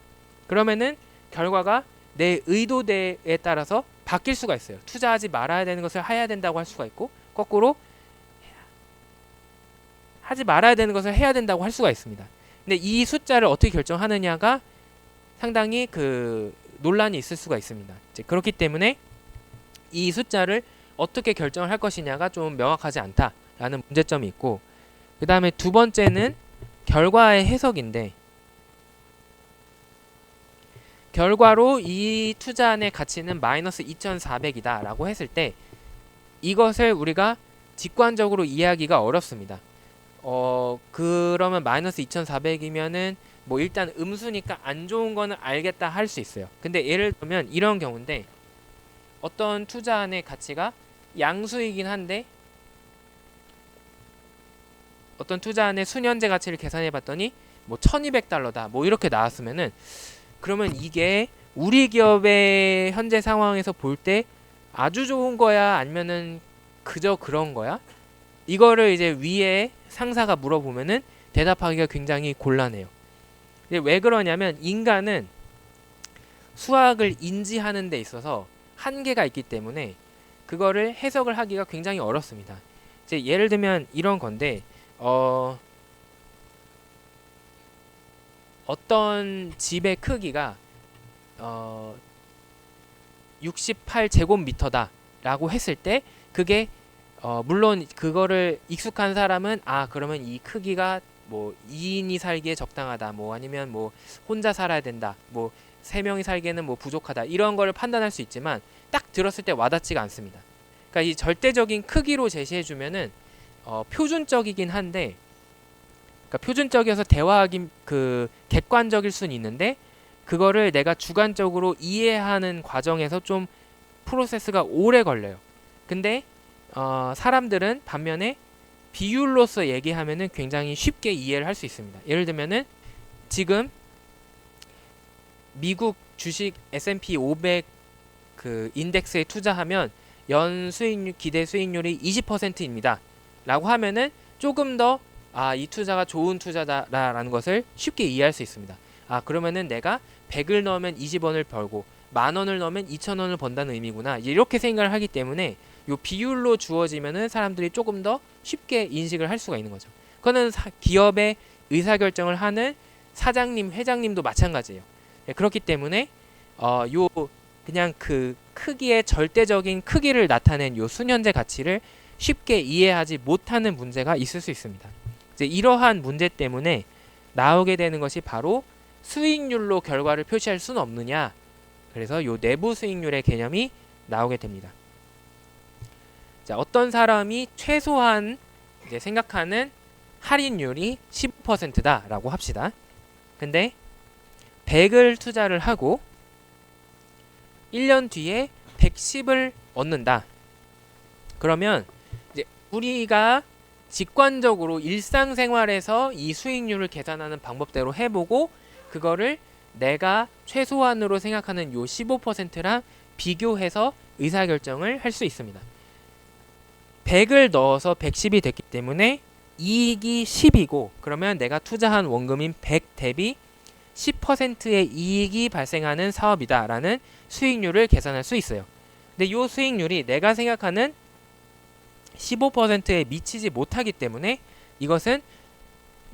그러면은 결과가 내 의도대에 따라서 바뀔 수가 있어요. 투자하지 말아야 되는 것을 해야 된다고 할 수가 있고, 거꾸로 하지 말아야 되는 것을 해야 된다고 할 수가 있습니다. 근데 이 숫자를 어떻게 결정하느냐가 상당히 논란이 있을 수가 있습니다. 이제 그렇기 때문에 이 숫자를 어떻게 결정을 할 것이냐가 좀 명확하지 않다라는 문제점이 있고, 그 다음에 두 번째는 결과의 해석인데, 결과로 이 투자안의 가치는 마이너스 2,400이다 라고 했을 때 이것을 우리가 직관적으로 이해하기가 어렵습니다. 그러면 마이너스 2,400이면은 뭐 일단 음수니까 안 좋은 거는 알겠다 할 수 있어요. 근데 예를 들면 이런 경우인데, 어떤 투자안의 가치가 양수이긴 한데 어떤 투자안의 수년제 가치를 계산해 봤더니 뭐 1,200달러다 뭐 이렇게 나왔으면은, 그러면 이게 우리 기업의 현재 상황에서 볼 때 아주 좋은 거야, 아니면은 그저 그런 거야? 이거를 이제 위에 상사가 물어보면은 대답하기가 굉장히 곤란해요. 왜 그러냐면 인간은 수학을 인지하는 데 있어서 한계가 있기 때문에 그거를 해석을 하기가 굉장히 어렵습니다. 이제 예를 들면 이런 건데, 어떤 집의 크기가 68제곱미터다 라고 했을 때, 그게 물론 그거를 익숙한 사람은 그러면 이 크기가 뭐 2인이 살기에 적당하다, 뭐 아니면 뭐 혼자 살아야 된다, 뭐 3명이 살기에는 뭐 부족하다, 이런 거를 판단할 수 있지만 딱 들었을 때 와닿지가 않습니다. 그러니까 이 절대적인 크기로 제시해 주면은 표준적이긴 한데, 그러니까 표준적이어서 대화하기 객관적일 수는 있는데, 그거를 내가 주관적으로 이해하는 과정에서 좀 프로세스가 오래 걸려요. 근데 사람들은 반면에 비율로서 얘기하면은 굉장히 쉽게 이해를 할 수 있습니다. 예를 들면은 지금 미국 주식 S&P 500 인덱스에 투자하면 연 수익률, 기대 수익률이 20%입니다. 라고 하면은 조금 더 이 투자가 좋은 투자다라는 것을 쉽게 이해할 수 있습니다. 그러면은 내가 100을 넣으면 20원을 벌고 10,000원을 넣으면 2,000원을 번다는 의미구나, 이렇게 생각을 하기 때문에 요 비율로 주어지면은 사람들이 조금 더 쉽게 인식을 할 수가 있는 거죠. 그거는 기업의 의사결정을 하는 사장님, 회장님도 마찬가지예요. 그렇기 때문에 요 그냥 크기의 절대적인 크기를 나타낸 요 수년제 가치를 쉽게 이해하지 못하는 문제가 있을 수 있습니다. 이제 이러한 문제 때문에 나오게 되는 것이 바로 수익률로 결과를 표시할 수는 없느냐, 그래서 요 내부 수익률의 개념이 나오게 됩니다. 자, 어떤 사람이 최소한 이제 생각하는 할인율이 15%다 라고 합시다. 근데 100을 투자를 하고 1년 뒤에 110을 얻는다. 그러면 이제 우리가 직관적으로 일상생활에서 이 수익률을 계산하는 방법대로 해보고 그거를 내가 최소한으로 생각하는 요 15%랑 비교해서 의사결정을 할 수 있습니다. 100을 넣어서 110이 됐기 때문에 이익이 10이고, 그러면 내가 투자한 원금인 100 대비 10%의 이익이 발생하는 사업이다 라는 수익률을 계산할 수 있어요. 근데 이 수익률이 내가 생각하는 15%에 미치지 못하기 때문에 이것은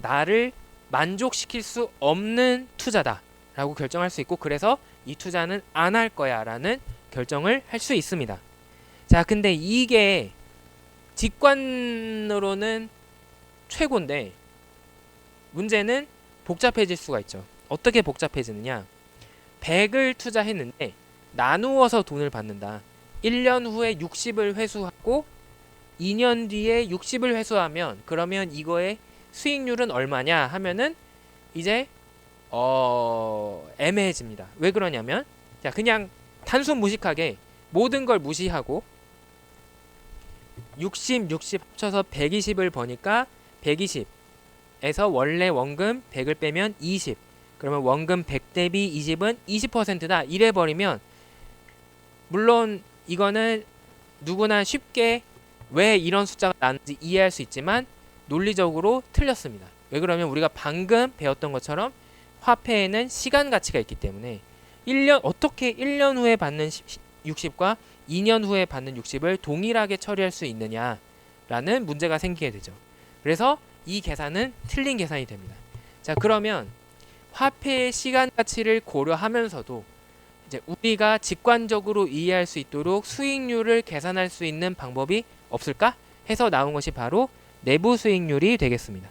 나를 만족시킬 수 없는 투자다 라고 결정할 수 있고, 그래서 이 투자는 안 할 거야 라는 결정을 할 수 있습니다. 자, 근데 이게 직관으로는 최고인데 문제는 복잡해질 수가 있죠. 어떻게 복잡해지느냐, 100을 투자했는데 나누어서 돈을 받는다. 1년 후에 60을 회수하고 2년 뒤에 60을 회수하면 그러면 이거의 수익률은 얼마냐 하면은 이제 애매해집니다. 왜 그러냐면 자 그냥 단순 무식하게 모든 걸 무시하고 60, 60 합쳐서 120을 버니까 120에서 원래 원금 100을 빼면 20 그러면 원금 100 대비 20은 20%다 이래 버리면 물론 이거는 누구나 쉽게 왜 이런 숫자가 나는지 이해할 수 있지만 논리적으로 틀렸습니다. 왜 그러면 우리가 방금 배웠던 것처럼 화폐에는 시간 가치가 있기 때문에 1년 어떻게 1년 후에 받는 60과 2년 후에 받는 60을 동일하게 처리할 수 있느냐라는 문제가 생기게 되죠. 그래서 이 계산은 틀린 계산이 됩니다. 자, 그러면 화폐의 시간 가치를 고려하면서도 이제 우리가 직관적으로 이해할 수 있도록 수익률을 계산할 수 있는 방법이 없을까? 해서 나온 것이 바로 내부 수익률이 되겠습니다.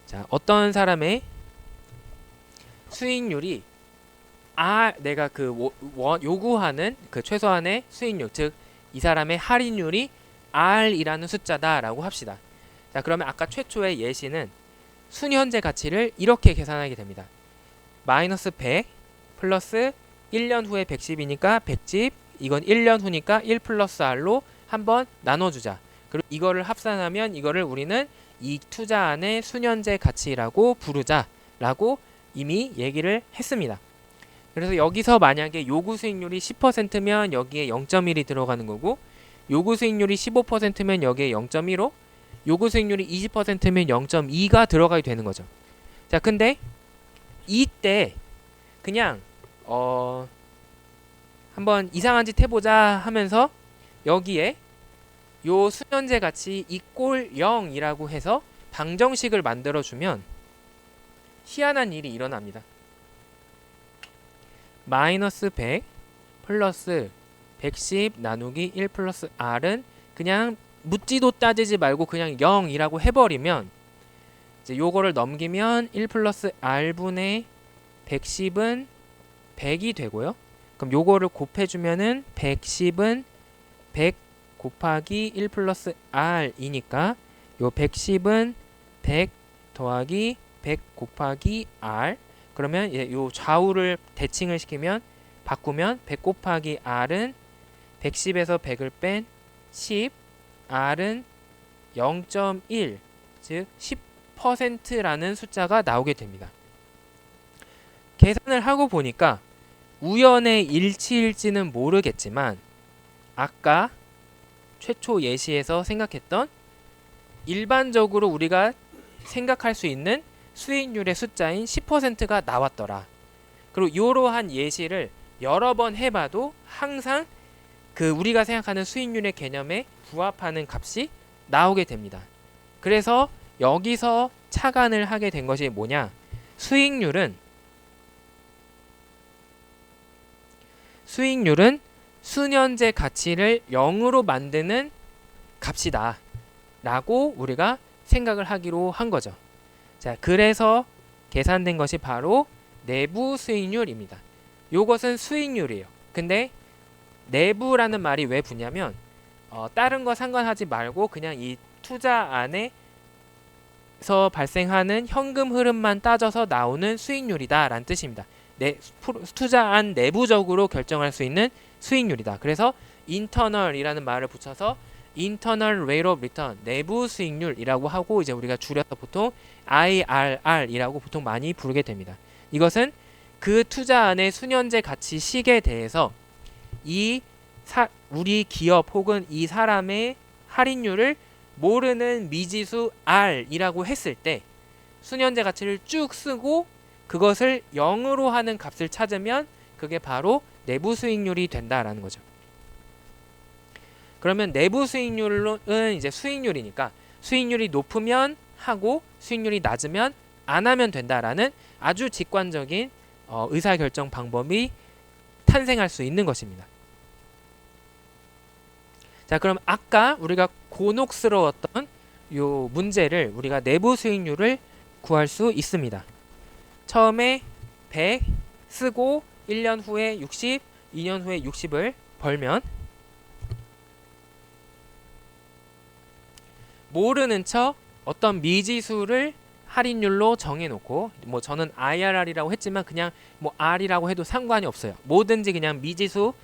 자, 어떤 사람의 수익률이 내가 그 요구하는 그 최소한의 수익률, 즉 이 사람의 할인율이 R이라는 숫자다라고 합시다. 자, 그러면 아까 최초의 예시는 순현재 가치를 이렇게 계산하게 됩니다. 마이너스 100 플러스 1년 후에 110이니까 110, 이건 1년 후니까 1 플러스 R로 한번 나눠주자. 그리고 이거를 합산하면 이거를 우리는 이 투자안의 순현재 가치라고 부르자라고 이미 얘기를 했습니다. 그래서 여기서 만약에 요구 수익률이 10%면 여기에 0.1이 들어가는 거고 요구 수익률이 15%면 여기에 0.15, 요구 수익률이 20%면 0.2가 들어가게 되는 거죠. 자, 근데 이때 그냥 한번 이상한 짓 해보자 하면서 여기에 요 순현재 가치 이꼴 0이라고 해서 방정식을 만들어주면 희한한 일이 일어납니다. 마이너스 100 플러스 110 나누기 1 플러스 R은 그냥 묻지도 따지지 말고 그냥 0이라고 해버리면 이제 요거를 넘기면 1 플러스 R분의 110은 100이 되고요. 그럼 요거를 곱해주면은 110은 100 곱하기 1 플러스 R이니까 요 110은 100 더하기 100 곱하기 R 그러면 요 좌우를 대칭을 시키면 바꾸면 100 곱하기 R은 110에서 100을 뺀 10 R은 0.1 즉 10%라는 숫자가 나오게 됩니다. 계산을 하고 보니까 우연의 일치일지는 모르겠지만 아까 최초 예시에서 생각했던 일반적으로 우리가 생각할 수 있는 수익률의 숫자인 10%가 나왔더라. 그리고 이러한 예시를 여러 번 해봐도 항상 그 우리가 생각하는 수익률의 개념에 부합하는 값이 나오게 됩니다. 그래서 여기서 착안을 하게 된 것이 뭐냐? 수익률은 순현재 가치를 0으로 만드는 값이다 라고 우리가 생각을 하기로 한 거죠. 자, 그래서 계산된 것이 바로 내부 수익률입니다. 요것은 수익률이에요. 근데 내부라는 말이 왜 붙냐면 다른 거 상관하지 말고 그냥 이 투자 안에서 발생하는 현금 흐름만 따져서 나오는 수익률이다 라는 뜻입니다. 투자안 내부적으로 결정할 수 있는 수익률이다. 그래서 internal이라는 말을 붙여서 internal rate of return, 내부 수익률이라고 하고 이제 우리가 줄여서 보통 IRR이라고 보통 많이 부르게 됩니다. 이것은 그 투자안의 순현재 가치식에 대해서 우리 기업 혹은 이 사람의 할인율을 모르는 미지수 R이라고 했을 때 순현재 가치를 쭉 쓰고 그것을 0으로 하는 값을 찾으면 그게 바로 내부 수익률이 된다라는 거죠. 그러면 내부 수익률은 이제 수익률이니까 수익률이 높으면 하고 수익률이 낮으면 안 하면 된다라는 아주 직관적인 의사결정 방법이 탄생할 수 있는 것입니다. 자, 그럼 아까 우리가 곤혹스러웠던 요 문제를 우리가 내부 수익률을 구할 수 있습니다. 처음에 100 쓰고 1년 후에 60, 2년 후에 60을 벌면 모르는 척 어떤 미지수를 할인율로 정해놓고 뭐 저는 IRR이라고 했지만 그냥 뭐 R이라고 해도 상관이 없어요. 뭐든지 그냥 미지수를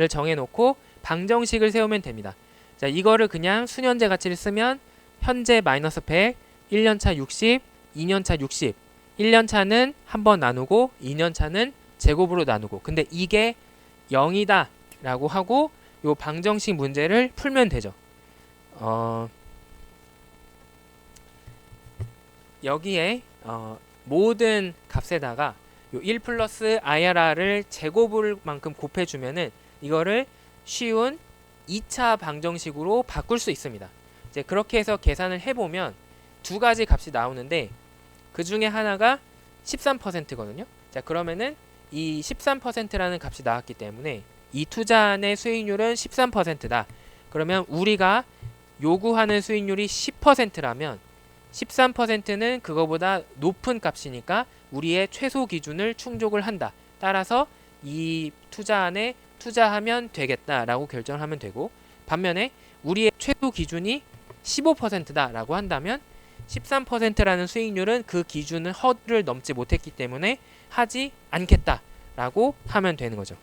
정해놓고 방정식을 세우면 됩니다. 자, 이거를 그냥 수년제 가치를 쓰면 현재 마이너스 100, 1년차 60, 2년차 60, 1년차는 한 번 나누고 2년차는 제곱으로 나누고 근데 이게 0이다 라고 하고 요 방정식 문제를 풀면 되죠. 여기에 모든 값에다가 요 1 플러스 IRR을 제곱을 만큼 곱해주면은 이거를 쉬운 2차 방정식으로 바꿀 수 있습니다. 이제 그렇게 해서 계산을 해보면 두 가지 값이 나오는데 그 중에 하나가 13%거든요. 자, 그러면은 이 13%라는 값이 나왔기 때문에 이 투자안의 수익률은 13%다. 그러면 우리가 요구하는 수익률이 10%라면 13%는 그거보다 높은 값이니까 우리의 최소 기준을 충족을 한다. 따라서 이 투자안에 투자하면 되겠다라고 결정하면 되고 반면에 우리의 최소 기준이 15%다라고 한다면 13%라는 수익률은 그 기준을 허들을 넘지 못했기 때문에 하지 않겠다라고 하면 되는 거죠.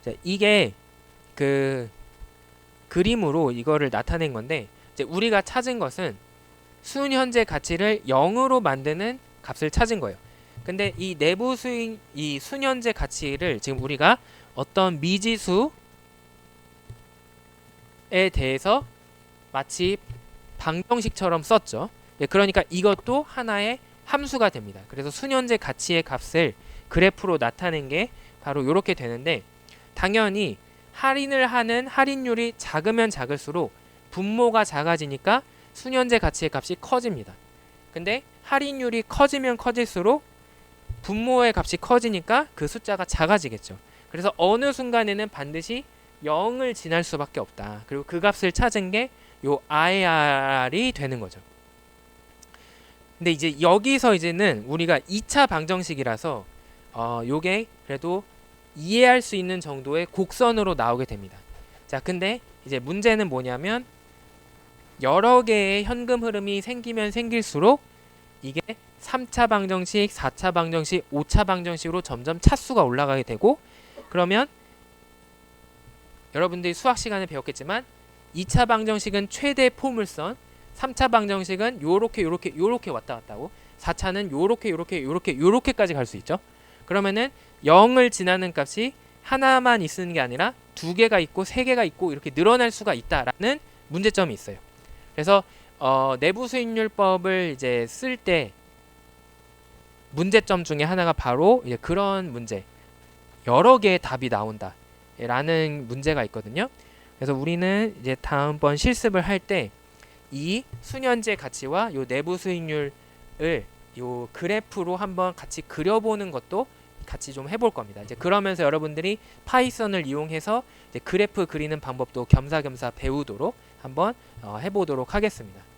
자, 이게 그 그림으로 이거를 나타낸 건데 이제 우리가 찾은 것은 순현재 가치를 0으로 만드는 값을 찾은 거예요. 근데 이 내부 수익 이 순현재 가치를 지금 우리가 어떤 미지수에 대해서 마치 방정식처럼 썼죠. 그러니까 이것도 하나의 함수가 됩니다. 그래서 순현재 가치의 값을 그래프로 나타낸 게 바로 이렇게 되는데 당연히 할인을 하는 할인율이 작으면 작을수록 분모가 작아지니까 순현재 가치의 값이 커집니다. 근데 할인율이 커지면 커질수록 분모의 값이 커지니까 그 숫자가 작아지겠죠. 그래서 어느 순간에는 반드시 0을 지날 수밖에 없다. 그리고 그 값을 찾은 게 요 IRR이 되는 거죠. 근데 이제 여기서 이제는 우리가 2차 방정식이라서 요게 그래도 이해할 수 있는 정도의 곡선으로 나오게 됩니다. 자, 근데 이제 문제는 뭐냐면 여러 개의 현금 흐름이 생기면 생길수록 이게 3차 방정식, 4차 방정식, 5차 방정식으로 점점 차수가 올라가게 되고 그러면 여러분들이 수학 시간에 배웠겠지만 2차 방정식은 최대 포물선, 3차 방정식은 요렇게 왔다 갔다 하고 4차는 요렇게까지 갈 수 있죠. 그러면은 0을 지나는 값이 하나만 있는 게 아니라 두 개가 있고 세 개가 있고 이렇게 늘어날 수가 있다라는 문제점이 있어요. 그래서 내부 수익률법을 이제 쓸 때 문제점 중에 하나가 바로 이제 그런 문제, 여러 개의 답이 나온다라는 문제가 있거든요. 그래서 우리는 이제 다음번 실습을 할 때 이 순현재 가치와 요 내부 수익률을 요 그래프로 한번 같이 그려보는 것도 같이 좀 해볼 겁니다. 이제 그러면서 여러분들이 파이썬을 이용해서 이제 그래프 그리는 방법도 겸사겸사 배우도록 한번 해보도록 하겠습니다.